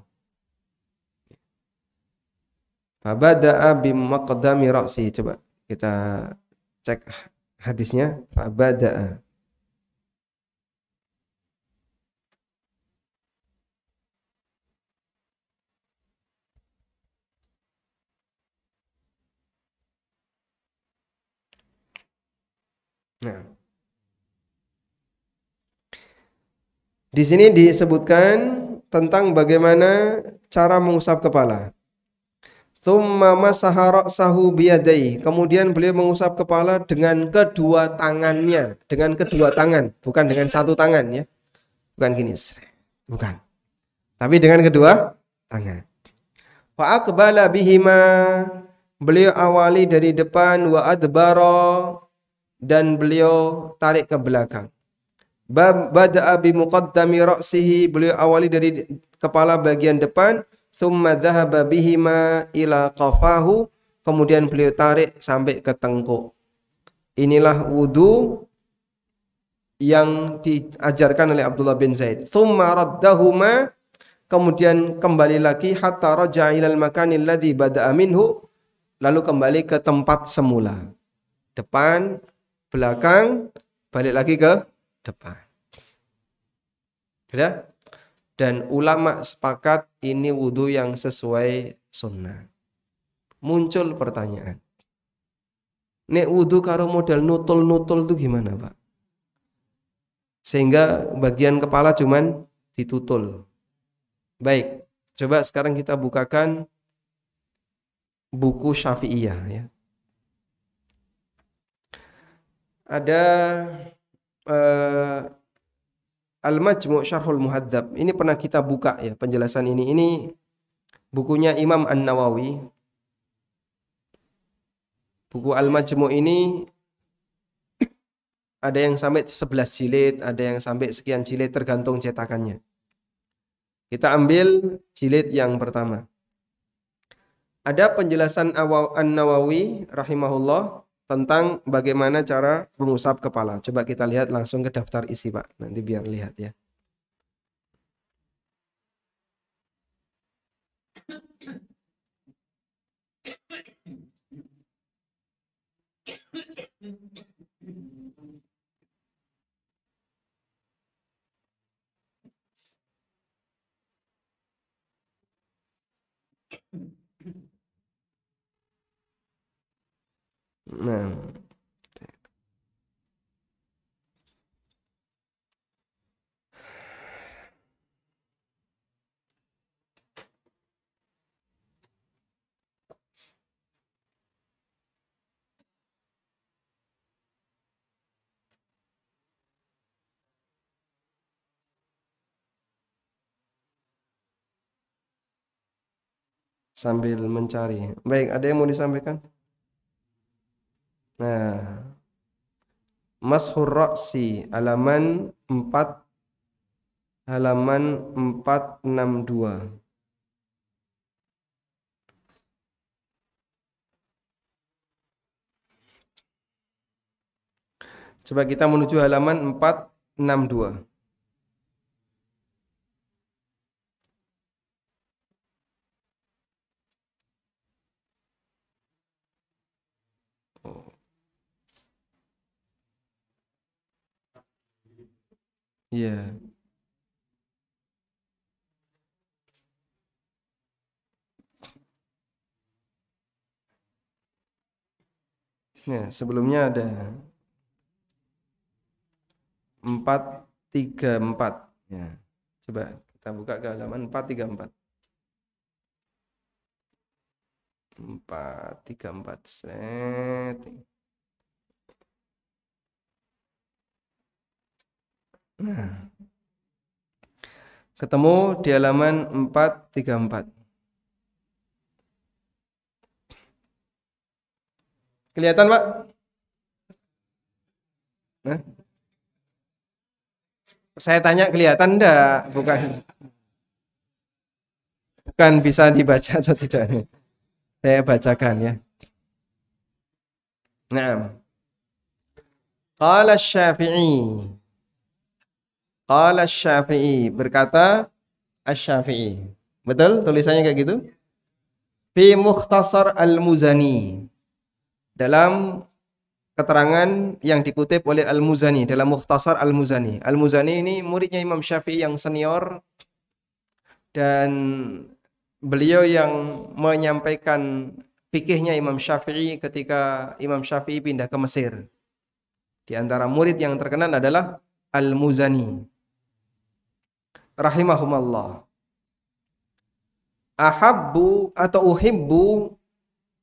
Fabada'a bimaqdami ra'si. Coba kita cek hadisnya. Fabada'a. Nah, di sini disebutkan tentang bagaimana cara mengusap kepala. Tsumma masaha ra'sahu biyadayhi. Kemudian beliau mengusap kepala dengan kedua tangannya, dengan kedua tangan, bukan dengan satu tangan ya. Bukan gini. Bukan. Tapi dengan kedua tangan. Fa aqbala bihima. Beliau awali dari depan, wa adbara, dan beliau tarik ke belakang. Bada'a bi muqaddami ra'sihi, beliau awali dari kepala bagian depan, thumma dhahaba bihima ila qafahu, kemudian beliau tarik sampai ke tengkuk. Inilah wudu yang diajarkan oleh Abdullah bin Zaid. Thumma raddahuma, kemudian kembali lagi hatta raja'a ilal makanil ladzi bada'a minhu, lalu kembali ke tempat semula. Depan, belakang, balik lagi ke depan. Ya? Dan ulama sepakat ini wudu yang sesuai sunnah. Muncul pertanyaan. Nek wudu karo model nutul-nutul itu gimana, Pak? Sehingga bagian kepala cuman ditutul. Baik, coba sekarang kita bukakan buku Syafi'iyah ya. Ada Al-Majmu' Syarhul Muhadzab. Ini pernah kita buka ya penjelasan ini. Ini bukunya Imam An-Nawawi. Buku Al-Majmu' ini ada yang sampai 11 jilid, ada yang sampai sekian jilid tergantung cetakannya. Kita ambil jilid yang pertama. Ada penjelasan An-Nawawi rahimahullah tentang bagaimana cara mengusap kepala. Coba kita lihat langsung ke daftar isi, Pak. Nanti biar lihat ya. Nah, sambil mencari. Baik, ada yang mau disampaikan? Nah, Mashur Ra'si halaman 462. Coba kita menuju halaman 462. Iya. Ya, sebelumnya ada 434. Ya. Coba kita buka ke halaman 434. 434. Set. Nah, ketemu di halaman 434. Kelihatan, Pak? Nah, saya tanya kelihatan enggak? Bukan bisa dibaca atau tidak. Saya bacakan ya. Nah, Qala Syafi'i. Qala Syafi'i, berkata Asy-Syafi'i. Betul tulisannya kayak gitu? Fi Mukhtasar Al-Muzani. Dalam keterangan yang dikutip oleh Al-Muzani dalam Mukhtasar Al-Muzani. Al-Muzani ini muridnya Imam Syafi'i yang senior dan beliau yang menyampaikan fikihnya Imam Syafi'i ketika Imam Syafi'i pindah ke Mesir. Di antara murid yang terkenal adalah Al-Muzani rahimahumallah. Ahabbu atau uhibbu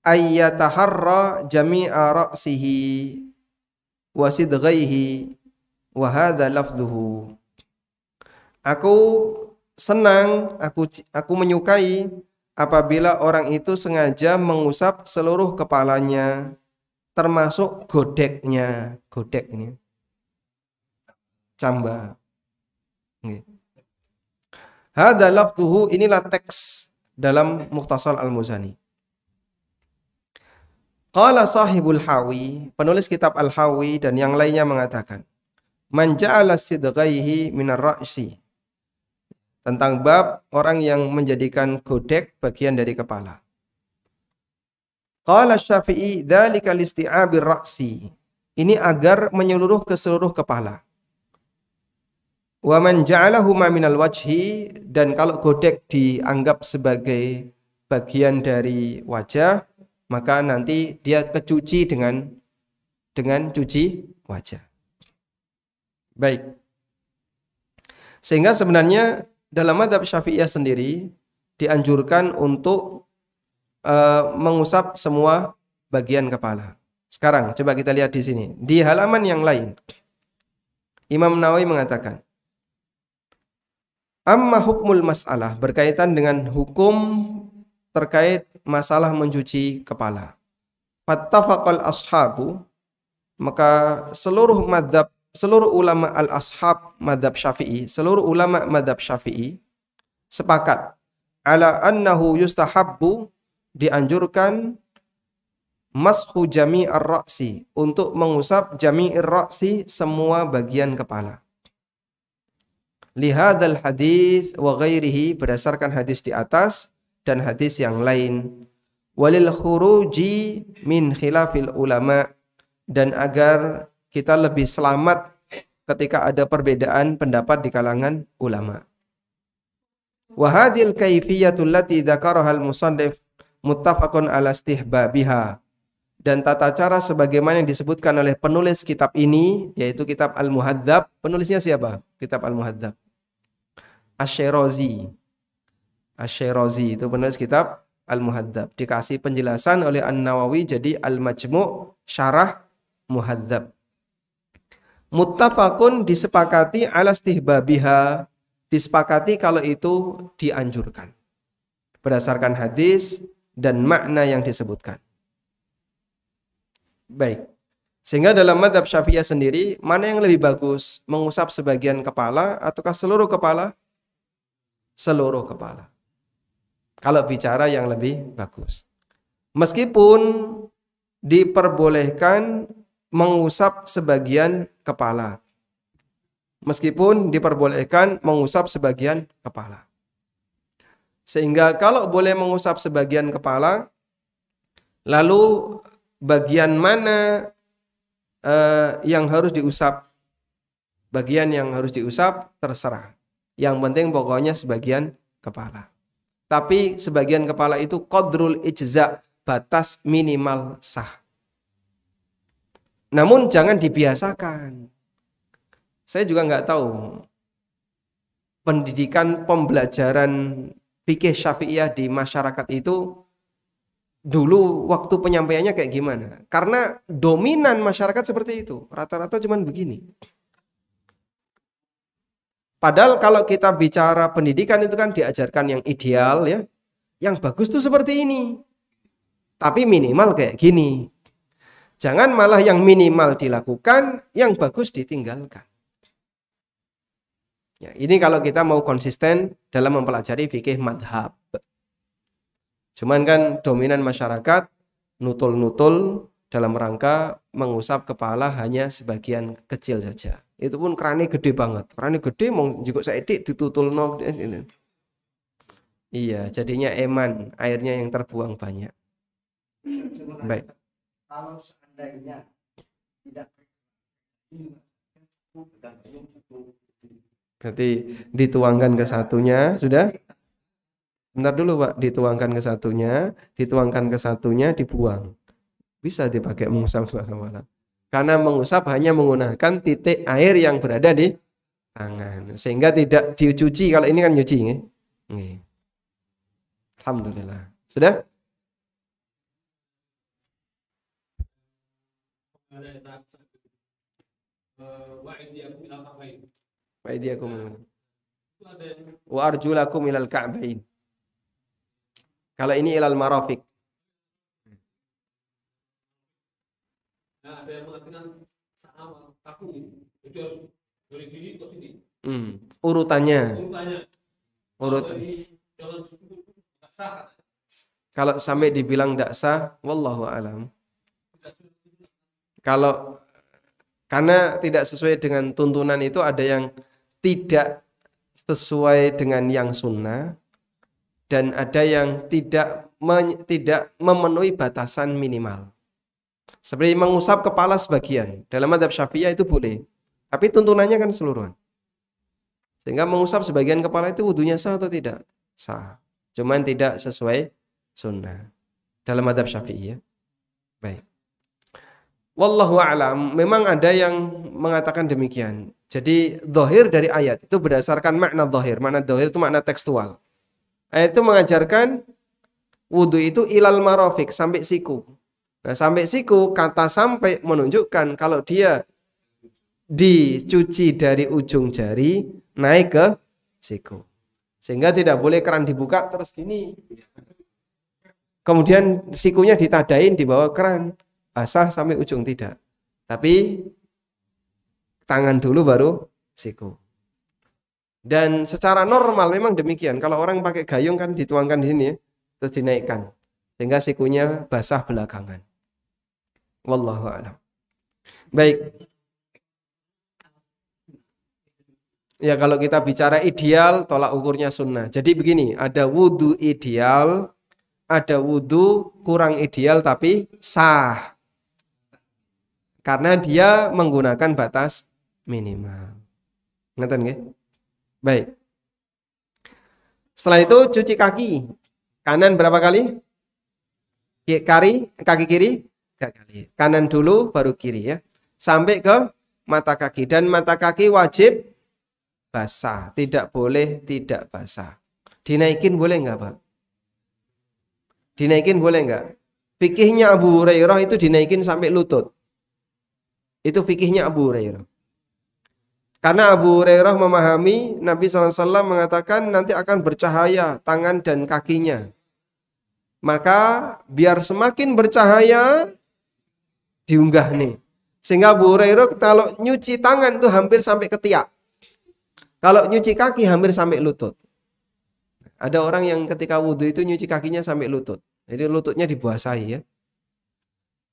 ayyataharra jami'a ra'sihi wa sidghaihi wa hadha lafdhuhu. Aku senang, aku menyukai apabila orang itu sengaja mengusap seluruh kepalanya termasuk godeknya. Godek ini camba. Hadza lafdhuhu, inilah teks dalam Mukhtasar Al-Muzani. Qala sahibul Hawi, penulis kitab Al-Hawi dan yang lainnya mengatakan, man ja'ala sidghaihi minar ra'si, tentang bab orang yang menjadikan godek bagian dari kepala. Qala Syafi'i dzalika listi'abir ra'si, ini agar menyeluruh ke seluruh kepala. Wa man ja'alahu ma minal wajhi, dan kalau godek dianggap sebagai bagian dari wajah, maka nanti dia kecuci dengan cuci wajah. Baik. Sehingga sebenarnya dalam mazhab Syafi'iyah sendiri dianjurkan untuk mengusap semua bagian kepala. Sekarang coba kita lihat di sini. Di halaman yang lain Imam Nawawi mengatakan, amma hukmul mas'alah, berkaitan dengan hukum terkait masalah mencuci kepala. Fattafaqal ashabu, maka seluruh ulama al-ashab madhab Syafi'i, seluruh ulama madhab Syafi'i sepakat ala annahu yustahabbu, dianjurkan mashu jami'ar ra'si, untuk mengusap jami'ir ra'si, semua bagian kepala. Lihadzal hadis wa ghairihi, berdasarkan hadis di atas dan hadis yang lain. Walil khuruji min khilafil ulama, dan agar kita lebih selamat ketika ada perbedaan pendapat di kalangan ulama. Wa hadhil kaifiyatul lati dzakaraha al-musannif muttafaqun ala istihbabiha. Dan tata cara sebagaimana yang disebutkan oleh penulis kitab ini, yaitu kitab Al-Muhadzab. Penulisnya siapa? Kitab Al-Muhadzab. Asy-Syirazi. Asy-Syirazi itu penulis kitab Al-Muhadzab. Dikasih penjelasan oleh An-Nawawi jadi Al-Majmu' Syarah Muhadzab. Muttafaqun disepakati ala istihbabiha. Disepakati kalau itu dianjurkan. Berdasarkan hadis dan makna yang disebutkan. Baik. Sehingga dalam mazhab Syafi'iyah sendiri, mana yang lebih bagus? Mengusap sebagian kepala ataukah seluruh kepala? Seluruh kepala. Kalau bicara yang lebih bagus. Meskipun diperbolehkan mengusap sebagian kepala. Meskipun diperbolehkan mengusap sebagian kepala. Sehingga kalau boleh mengusap sebagian kepala, lalu bagian mana yang harus diusap? Bagian yang harus diusap terserah. Yang penting pokoknya sebagian kepala. Tapi sebagian kepala itu qadrul ijza, batas minimal sah. Namun jangan dibiasakan. Saya juga nggak tahu pendidikan pembelajaran fikih Syafi'iyah di masyarakat itu dulu waktu penyampaiannya kayak gimana? Karena dominan masyarakat seperti itu. Rata-rata cuman begini. Padahal kalau kita bicara pendidikan itu kan diajarkan yang ideal ya. Yang bagus tuh seperti ini. Tapi minimal kayak gini. Jangan malah yang minimal dilakukan, yang bagus ditinggalkan. Ya, ini kalau kita mau konsisten dalam mempelajari fikih madhab. Cuman kan dominan masyarakat nutul-nutul dalam rangka mengusap kepala hanya sebagian kecil saja. Itu pun kerannya gede banget. Kerannya gede mau juga saedik ditutulno. Iya, jadinya eman, airnya yang terbuang banyak. Baik. Kalau seandainya tidak berarti dituangkan ke satunya, sudah? Bentar dulu Pak, dituangkan ke satunya, dibuang. Bisa dipakai mengusap kepala. Karena mengusap hanya menggunakan titik air yang berada di tangan. Sehingga tidak dicuci, kalau ini kan nyuci. Nih. Alhamdulillah. Sudah? Wa arjulakum ilal ka'bain. Kalau ini ilal marafiq. Nah, ada yang mengatakan sama kaku itu dari sini ke sini. Urutannya. Urutan. Kalau sampai dibilang tidak sah, wallahu alam. Kalau karena tidak sesuai dengan tuntunan itu ada yang tidak sesuai dengan yang sunnah dan ada yang tidak memenuhi batasan minimal. Seperti mengusap kepala sebagian. Dalam mazhab Syafi'iyah itu boleh. Tapi tuntunannya kan keseluruhan. Sehingga mengusap sebagian kepala itu wudunya sah atau tidak? Sah. Cuman tidak sesuai sunnah. Dalam mazhab Syafi'iyah. Baik. Wallahu a'lam. Memang ada yang mengatakan demikian. Jadi zahir dari ayat itu berdasarkan makna zahir. Makna zahir itu makna tekstual. Ayat itu mengajarkan wudu itu ilal marafiq, sampai siku. Nah, sampai siku, kata sampai menunjukkan kalau dia dicuci dari ujung jari naik ke siku. Sehingga tidak boleh keran dibuka terus gini. Kemudian sikunya ditadain di bawah keran. Basah sampai ujung, tidak. Tapi tangan dulu baru siku. Dan secara normal memang demikian. Kalau orang pakai gayung kan dituangkan di sini ya, terus dinaikkan. Sehingga sikunya basah belakangan. Wallahu a'lam. Baik. Ya kalau kita bicara ideal, tolak ukurnya sunnah. Jadi begini, ada wudu ideal, ada wudu kurang ideal tapi sah. Karena dia menggunakan batas minimal. Ngeten nggih? Baik. Setelah itu cuci kaki. Kanan berapa kali? Kaki kiri 3 kali. Kanan dulu baru kiri ya. Sampai ke mata kaki, dan mata kaki wajib basah, tidak boleh tidak basah. Dinaikin boleh enggak, Pak? Dinaikin boleh enggak? Fikihnya Abu Hurairah itu dinaikin sampai lutut. Itu fikihnya Abu Hurairah. Karena Abu Hurairah memahami Nabi SAW mengatakan nanti akan bercahaya tangan dan kakinya. Maka biar semakin bercahaya diunggah nih. Sehingga Abu Hurairah kalau nyuci tangan itu hampir sampai ketiak. Kalau nyuci kaki hampir sampai lutut. Ada orang yang ketika wudhu itu nyuci kakinya sampai lutut. Jadi lututnya dibasahi ya.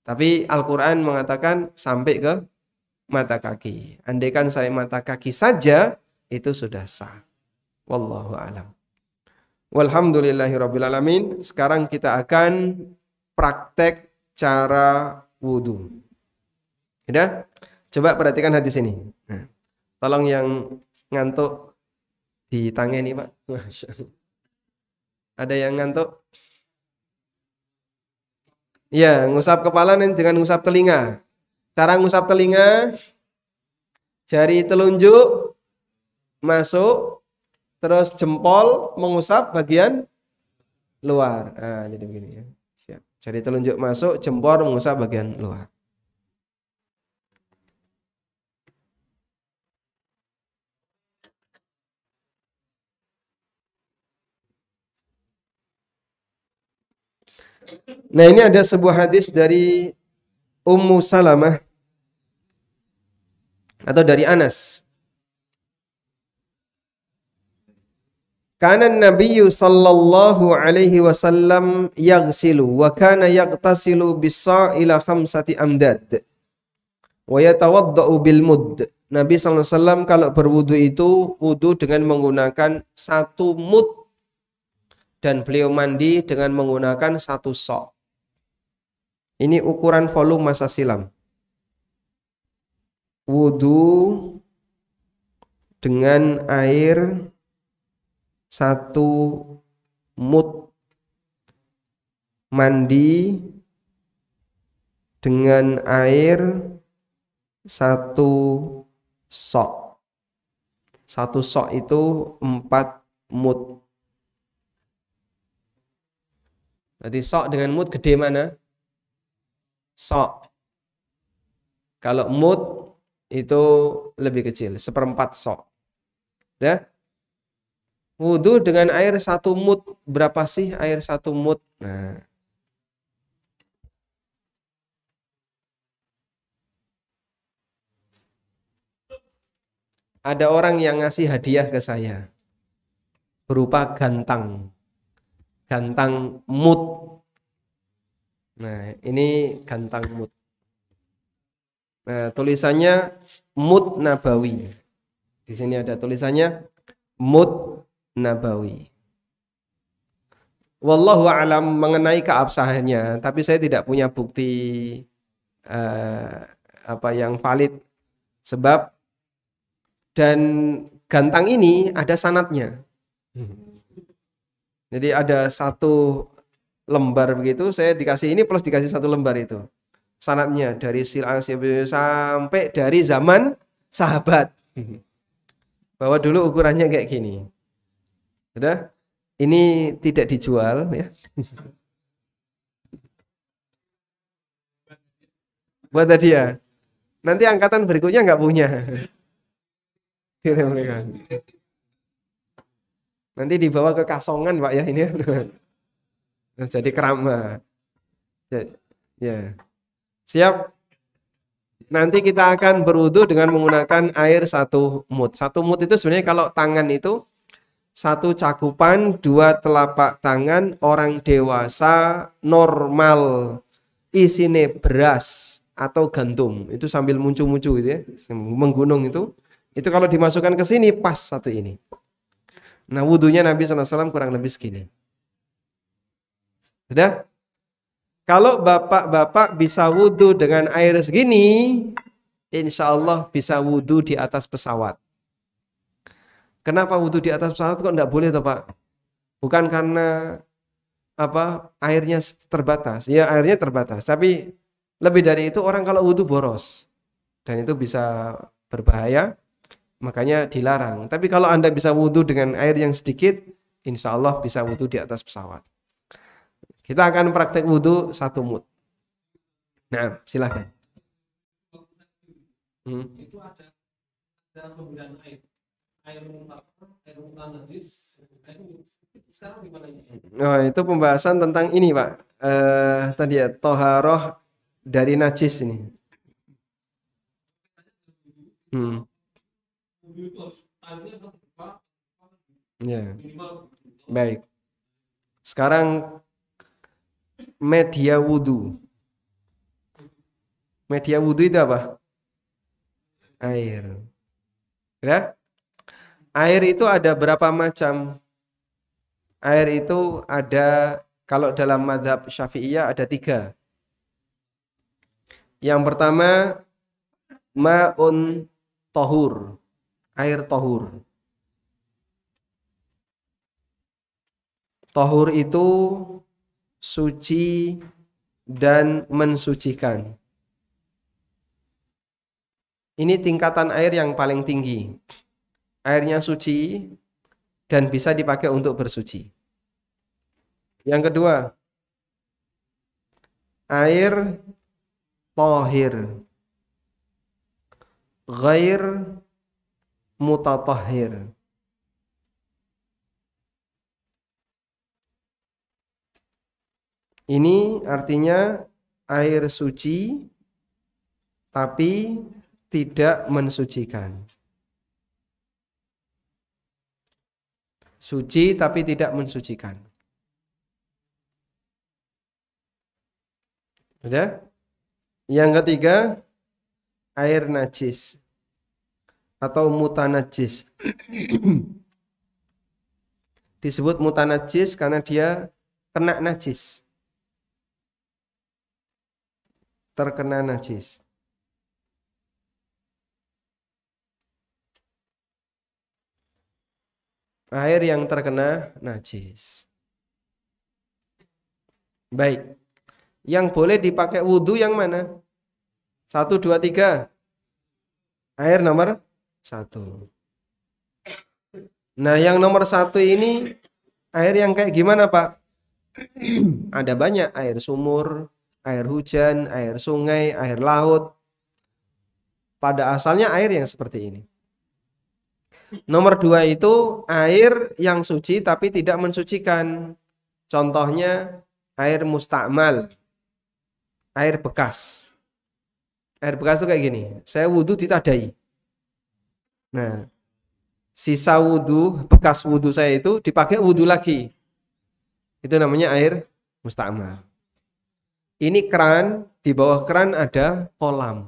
Tapi Al-Quran mengatakan sampai ke mata kaki. Andaikan saya mata kaki saja itu sudah sah. Wallahu a'lam. Walhamdulillahirabbil alamin. Sekarang kita akan praktek cara wudhu. Sudah? Coba perhatikan hadis ini. Nah, tolong yang ngantuk ditangani, Pak. Ada yang ngantuk? Ya, ngusap kepala dengan ngusap telinga. Cara ngusap telinga, jari telunjuk masuk, terus jempol mengusap bagian luar. Nah, jadi begini ya. Siap. Jari telunjuk masuk, jempol mengusap bagian luar. Nah, ini ada sebuah hadis dari Ummu Salamah atau dari Anas. Kana Nabiyyu sallallahu alaihi wasallam yaghsilu wa kana yaghtasilu bis-sa' ila 5 amdad wa yatawaddau bil mudd. Nabi sallallahu alaihi wasallam kalau berwudu itu wudu dengan menggunakan 1 mud dan beliau mandi dengan menggunakan 1 sa'. Ini ukuran volume masa silam. Wudu dengan air 1 mud, mandi dengan air 1 sa'. 1 sa' itu 4 mud. Berarti sa' dengan mud gede mana? Sa'. Kalau mud itu lebih kecil, 1/4 sa'. Ya? Wudu dengan air 1 mud. Berapa sih air 1 mud? Nah. Ada orang yang ngasih hadiah ke saya berupa gantang mud. Nah, ini gantang mud. Nah, tulisannya mud nabawi. Di sini ada tulisannya mud nabawi. Wallahu a'lam mengenai keabsahannya, tapi saya tidak punya bukti yang valid, sebab dan gantang ini ada sanadnya. Jadi ada 1 lembar begitu, saya dikasih ini plus dikasih 1 lembar itu. Sanadnya dari sampai dari zaman sahabat. Bahwa dulu ukurannya kayak gini. Sudah? Ini tidak dijual ya. Buat hadiah. Nanti angkatan berikutnya nggak punya. Nanti dibawa ke Kasongan, Pak ya ini. Jadi kerama. Ya. Siap. Nanti kita akan berwudu dengan menggunakan air 1 mud. 1 mud itu sebenarnya kalau tangan itu 1 cakupan 2 telapak tangan orang dewasa normal. Isine beras atau gandum. Itu sambil muncu-muncu gitu ya. Menggunung itu. Itu kalau dimasukkan ke sini pas 1 ini. Nah, wudunya Nabi SAW kurang lebih segini. Sudah? Kalau bapak-bapak bisa wudhu dengan air segini, insya Allah bisa wudhu di atas pesawat. Kenapa wudhu di atas pesawat kok enggak boleh toh Pak? Bukan karena airnya terbatas. Ya airnya terbatas, tapi lebih dari itu orang kalau wudhu boros dan itu bisa berbahaya, makanya dilarang. Tapi kalau Anda bisa wudhu dengan air yang sedikit, insya Allah bisa wudhu di atas pesawat. Kita akan praktek wudhu 1 mud. Nah, silahkan. Itu ada pemberian air muka najis. Sekarang gimana ini? Oh, itu pembahasan tentang ini, Pak. Tadi ya, toharoh dari najis ini. Itu harus airnya Ya, minimal. baik. Sekarang media wudhu. Media wudhu itu apa? Air. Ya? Air itu ada berapa macam? Air itu ada, kalau dalam mazhab Syafi'iyah ada 3. Yang pertama, ma'un tohur. Air tohur. Tohur itu suci dan mensucikan. Ini tingkatan air yang paling tinggi. Airnya suci dan bisa dipakai untuk bersuci. Yang kedua, air tohir, ghair mutatahhir. Ini artinya air suci tapi tidak mensucikan. Suci tapi tidak mensucikan. Sudah? Yang ketiga, air najis atau mutanajis. Disebut mutanajis karena dia kena najis. Terkena najis. Air yang terkena najis. Baik. Yang boleh dipakai wudhu yang mana? 1, 2, 3. Air nomor 1. Nah, yang nomor 1 ini air yang kayak gimana, Pak? Ada banyak, air sumur, air hujan, air sungai, air laut. Pada asalnya air yang seperti ini. Nomor 2 itu air yang suci tapi tidak mensucikan. Contohnya air mustakmal, air bekas. Air bekas itu kayak gini. Saya wudhu ditadai. Nah, sisa wudhu, bekas wudhu saya itu dipakai wudhu lagi. Itu namanya air mustakmal. Ini keran, di bawah keran ada kolam.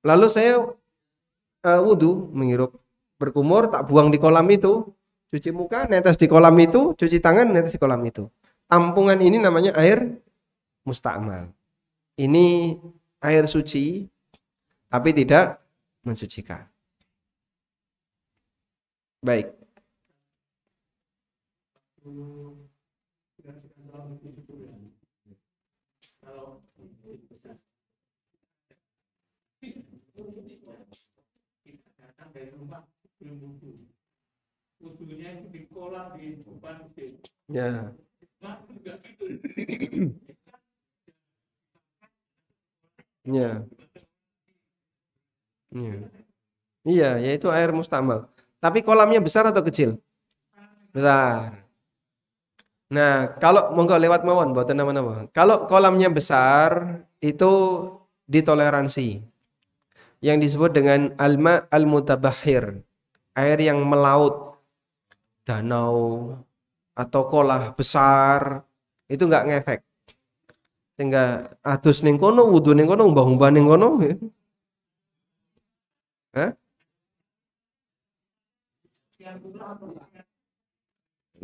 Lalu saya wudhu, menghirup berkumur, tak buang di kolam itu, cuci muka, netes di kolam itu, cuci tangan, netes di kolam itu. Tampungan ini namanya air mustakmal. Ini air suci, tapi tidak mensucikan. Baik. Dari rumah belum wudhu. Wudhunya itu di kolam di depan. Ya. Ya. Ya. Iya, yaitu air mustamal. Tapi kolamnya besar atau kecil? Besar. Nah, kalau monggo lewat mawon mboten nama-nama. Kalau kolamnya besar itu ditoleransi. Yang disebut dengan alma al-mutabahhir, air yang melaut, danau atau kolah besar, itu enggak ngefek. Sehingga adus ning kono, wudu ning kono, umbah-umbah ning kono.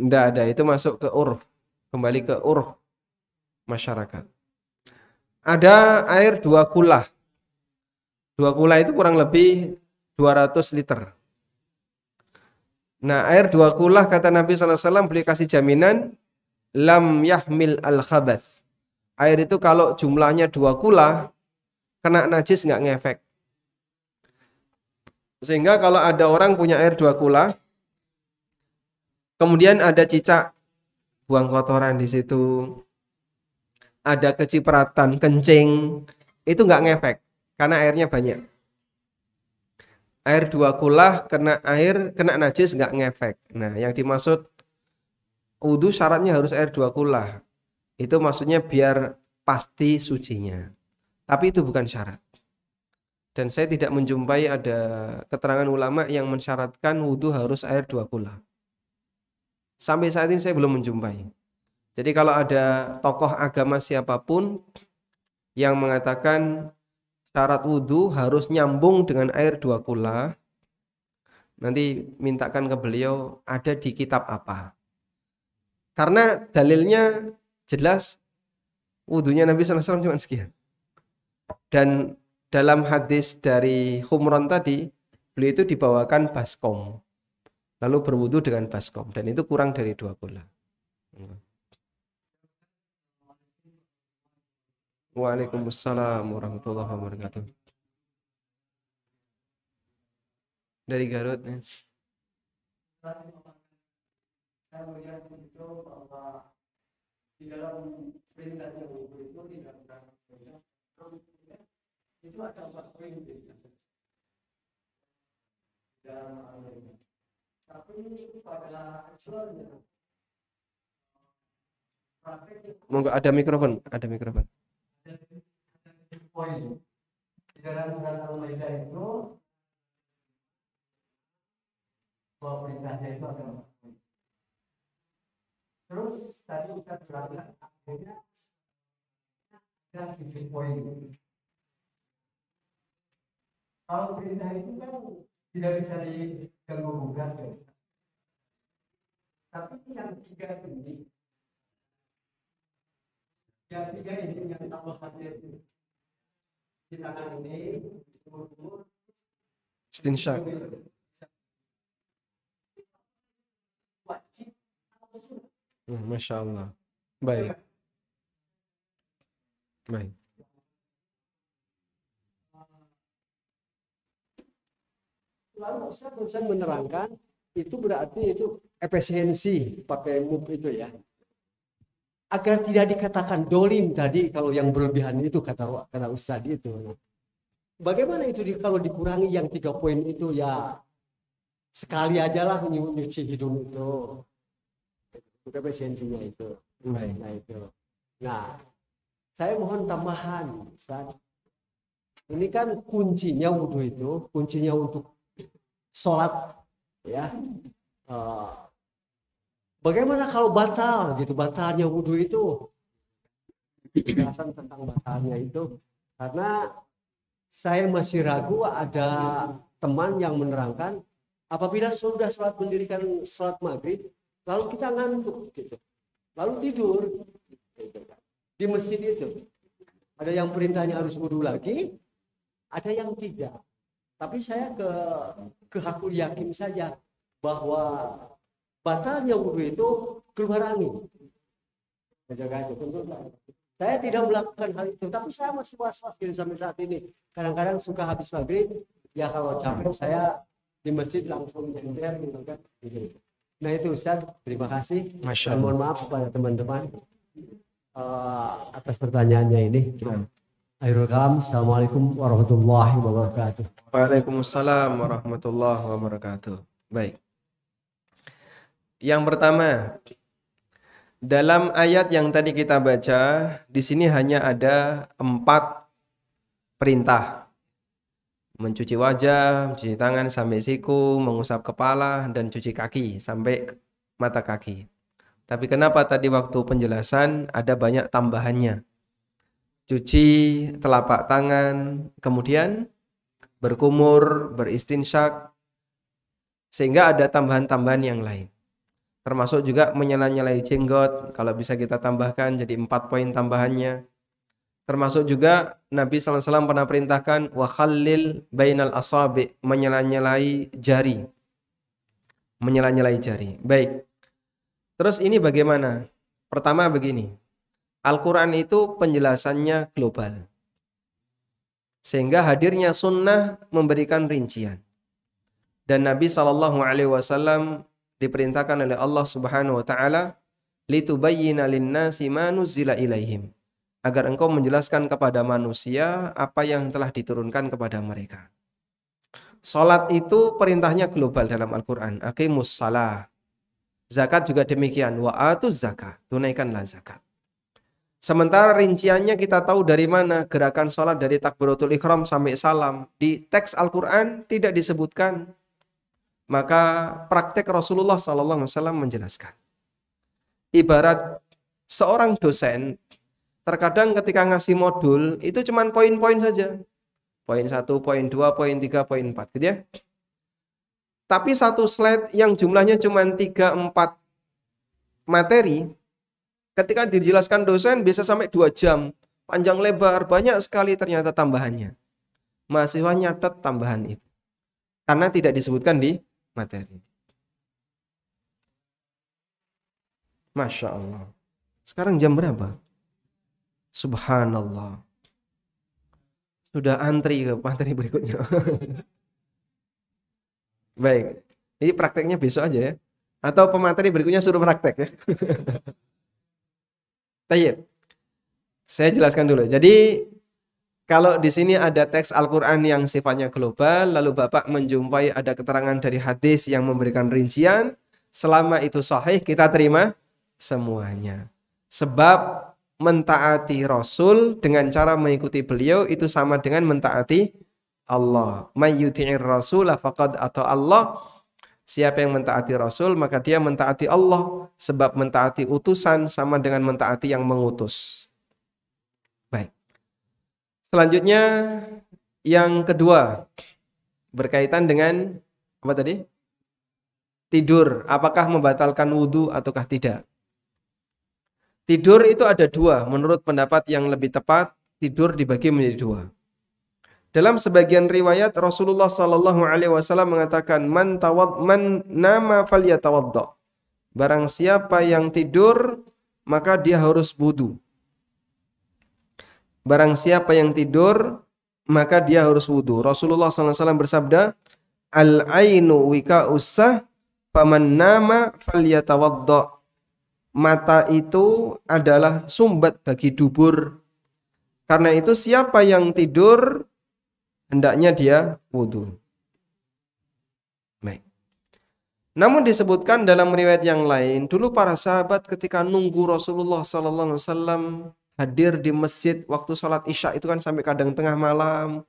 Enggak ada, itu masuk ke urf. Kembali ke urf. masyarakat. Ada air 2 kulah. 2 kulah itu kurang lebih 200 liter. Nah, air 2 kulah kata Nabi SAW beliau kasih jaminan lam yahmil al-khabath. Air itu kalau jumlahnya 2 kulah kena najis nggak ngefek. Sehingga kalau ada orang punya air 2 kulah, kemudian ada cicak buang kotoran di situ, ada kecipratan kencing, itu nggak ngefek karena airnya banyak. Air 2 kulah kena najis nggak ngefek. Nah, yang dimaksud wudu syaratnya harus air 2 kulah. Itu maksudnya biar pasti sucinya. Tapi itu bukan syarat. Dan saya tidak menjumpai ada keterangan ulama yang mensyaratkan wudu harus air 2 kulah. Sampai saat ini saya belum menjumpai. Jadi kalau ada tokoh agama siapapun yang mengatakan syarat wudu harus nyambung dengan air 2 kulah, nanti mintakan ke beliau ada di kitab apa. Karena dalilnya jelas wudunya Nabi SAW cuma sekian. Dan dalam hadis dari Humron tadi, beliau itu dibawakan baskom. Lalu berwudu dengan baskom. Dan itu kurang dari 2 kulah. Waalaikumsalam warahmatullahi wabarakatuh. Dari Garut. Saya melihat itu bahwa di dalam perintahnya wudu itu tidak itu ada 4 poin dalam alurnya. Tapi pada actualnya praktek Monggo ada mikrofon, ada mikrofon. poin di dalam surat Al-Maidah itu bahwa perintahnya itu ada 4 poin. Terus tadi kita berangkat akhirnya ada 7 poin. Kalau perintah itu kan tidak bisa diganggu gugat ya. Tapi yang 3 ini, yang tambahannya itu di tangan ini, umur Istinsyak. wajib atau sunat. Masya Allah. Baik. Baik. Lalu Ustaz menerangkan itu berarti itu efisiensi pakai move itu ya. Agar tidak dikatakan dolim tadi kalau yang berlebihan itu kata Ustaz itu. Bagaimana itu kalau dikurangi yang 3 poin itu ya sekali aja lah nyuci hidung itu. Itu efisiensinya itu. Nah itu. Nah, saya mohon tambahan Ustaz. Ini kan kuncinya wudu itu, kuncinya untuk sholat ya. Bagaimana kalau batal gitu, batalnya wudu itu? Penjelasan tentang batalnya itu karena saya masih ragu. Ada teman yang menerangkan apabila sudah sholat mendirikan sholat maghrib lalu kita ngantuk gitu, lalu tidur gitu. Di masjid itu ada yang perintahnya harus wudu lagi, ada yang tidak. Tapi saya ke hakul yakin saja bahwa batalnya wudu itu keluar angin. Saya tidak melakukan hal itu, tapi saya masih was-was gitu sampai saat ini. Kadang-kadang suka habis maghrib, ya kalau capek saya di masjid langsung nyender gitu kan. Nah itu Ustaz, terima kasih. Dan mohon maaf kepada teman-teman atas pertanyaannya ini. Akhirul kalam, assalamualaikum warahmatullahi wabarakatuh. Waalaikumsalam warahmatullahi wabarakatuh. Baik. Yang pertama, dalam ayat yang tadi kita baca, di sini hanya ada 4 perintah. Mencuci wajah, mencuci tangan sampai siku, mengusap kepala, dan cuci kaki sampai mata kaki. Tapi kenapa tadi waktu penjelasan ada banyak tambahannya? Cuci telapak tangan, kemudian berkumur, beristinsyak, sehingga ada tambahan-tambahan yang lain. Termasuk juga menyela-nyelai jenggot, kalau bisa kita tambahkan jadi 4 poin tambahannya. Termasuk juga Nabi SAW pernah perintahkan wa khallil bainal asabi, menyela-nyelai jari. Menyela-nyelai jari. Baik. Terus ini bagaimana? Pertama begini. Al-Quran itu penjelasannya global. Sehingga hadirnya sunnah memberikan rincian. Dan Nabi SAW diperintahkan oleh Allah Subhanahu wa taala litubayyina lin-nasi ma nuzila ilaihim, agar engkau menjelaskan kepada manusia apa yang telah diturunkan kepada mereka. Salat itu perintahnya global dalam Al-Qur'an, aqimus shalah. Zakat juga demikian, wa atuz zakah, tunaikanlah zakat. Sementara rinciannya kita tahu dari mana gerakan salat dari takbiratul ihram sampai salam. Di teks Al-Qur'an tidak disebutkan. Maka praktek Rasulullah SAW menjelaskan. Ibarat seorang dosen, terkadang ketika ngasih modul, itu cuma poin-poin saja. Poin 1, poin 2, poin 3, poin 4. Gitu ya. Tapi satu slide yang jumlahnya cuma 3-4 materi, ketika dijelaskan dosen bisa sampai 2 jam. Panjang lebar, banyak sekali ternyata tambahannya. Mahasiswa nyatet tambahan itu. Karena tidak disebutkan di materi. Masya Allah. Sekarang jam berapa? Subhanallah. Sudah antri ke materi berikutnya. Baik. Ini prakteknya besok aja ya. Atau pemateri berikutnya suruh praktek ya. Tayyib. Saya jelaskan dulu. Jadi kalau di sini ada teks Al-Quran yang sifatnya global, lalu Bapak menjumpai ada keterangan dari hadis yang memberikan rincian, selama itu sahih kita terima semuanya. Sebab mentaati Rasul dengan cara mengikuti beliau itu sama dengan mentaati Allah. May yuti'ir rasulah faqad ata Allah. Siapa yang mentaati Rasul maka dia mentaati Allah. Sebab mentaati utusan sama dengan mentaati yang mengutus. Baik. Selanjutnya yang kedua berkaitan dengan apa tadi? Tidur. Apakah membatalkan wudhu ataukah tidak? Tidur itu ada 2. Menurut pendapat yang lebih tepat, tidur dibagi menjadi 2. Dalam sebagian riwayat Rasulullah SAW mengatakan man nama falyatawadda. Barang siapa yang tidur maka dia harus wudu. Barang siapa yang tidur maka dia harus wudu. Rasulullah SAW bersabda, al-ainu wika'ussah faman nama falyatawadda. Mata itu adalah sumbat bagi dubur. Karena itu siapa yang tidur hendaknya dia wudu. Baik. Namun disebutkan dalam riwayat yang lain, dulu para sahabat ketika nunggu Rasulullah SAW hadir di masjid waktu sholat isya itu kan sampai kadang tengah malam,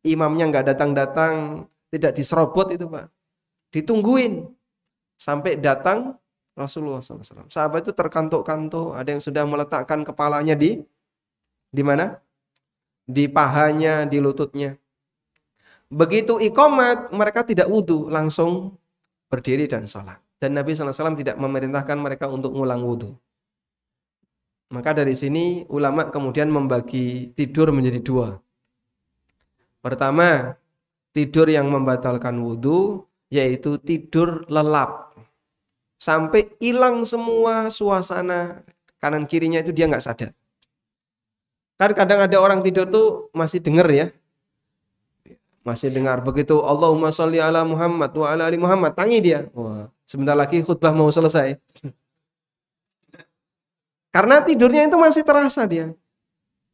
imamnya nggak datang-datang, tidak diserobot itu Pak, ditungguin sampai datang Rasulullah SAW. Sahabat itu terkantuk-kantuk, ada yang sudah meletakkan kepalanya di mana? Di pahanya, di lututnya. Begitu iqamat, mereka tidak wudu, langsung berdiri dan sholat. Dan Nabi SAW tidak memerintahkan mereka untuk ngulang wudu. Maka dari sini ulama kemudian membagi tidur menjadi 2. Pertama, tidur yang membatalkan wudu, yaitu tidur lelap. Sampai hilang semua suasana kanan kirinya itu dia nggak sadar. Kan kadang ada orang tidur tuh masih dengar ya. Masih dengar. Begitu Allahumma sholli ala Muhammad wa ala ali Muhammad, tangi dia. Wah, sebentar lagi khutbah mau selesai. Karena tidurnya itu masih terasa dia.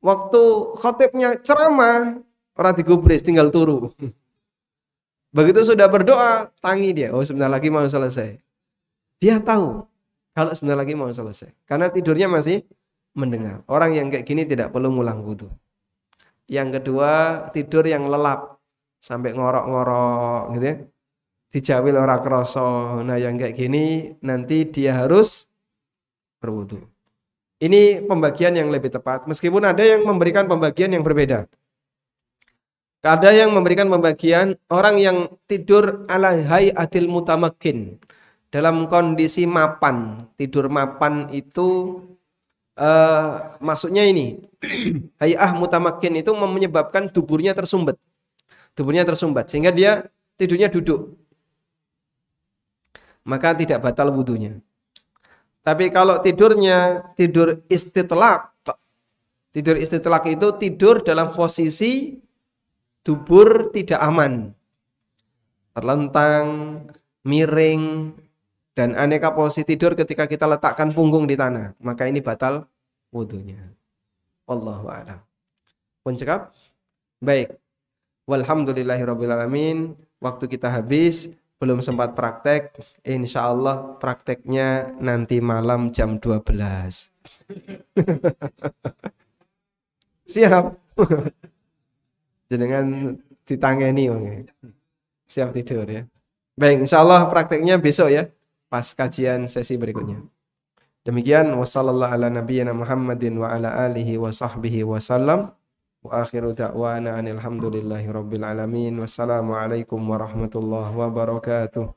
Waktu khotibnya ceramah, orang digubris tinggal turu. Begitu sudah berdoa, tangi dia. Oh, sebentar lagi mau selesai. Dia tahu kalau sebentar lagi mau selesai. Karena tidurnya masih mendengar. Orang yang kayak gini tidak perlu ngulang wudu. Yang kedua, tidur yang lelap. Sampai ngorok-ngorok gitu ya. Dijawil ora kroso. Nah yang kayak gini nanti dia harus berwudu. Ini pembagian yang lebih tepat. Meskipun ada yang memberikan pembagian yang berbeda. Ada yang memberikan pembagian orang yang tidur ala hayatil mutamakin. dalam kondisi mapan. Tidur mapan itu maksudnya ini hay'ah mutamakin itu menyebabkan tuburnya tersumbat. Tuburnya tersumbat sehingga dia tidurnya duduk. Maka tidak batal wudunya. Tapi kalau tidurnya tidur istitlaq. Tidur istitlaq itu tidur dalam posisi dubur tidak aman. Terlentang, miring, dan aneka posisi tidur ketika kita letakkan punggung di tanah. Maka ini batal wudunya. Wallahu a'lam. Pun cekap? Baik. Walhamdulillahirrabbilalamin. Waktu kita habis. Belum sempat praktek. Insya Allah prakteknya nanti malam jam 12. Siap. Jangan ditangeni. Siap tidur ya. Baik, insya Allah prakteknya besok ya. Pas kajian sesi berikutnya. Demikian wassallallahu ala nabiyyina Muhammadin wa ala alihi wa sahbihi wasallam. Wa akhiru da'wana anil hamdulillahi rabbil alamin. Wassalamualaikum warahmatullahi wabarakatuh.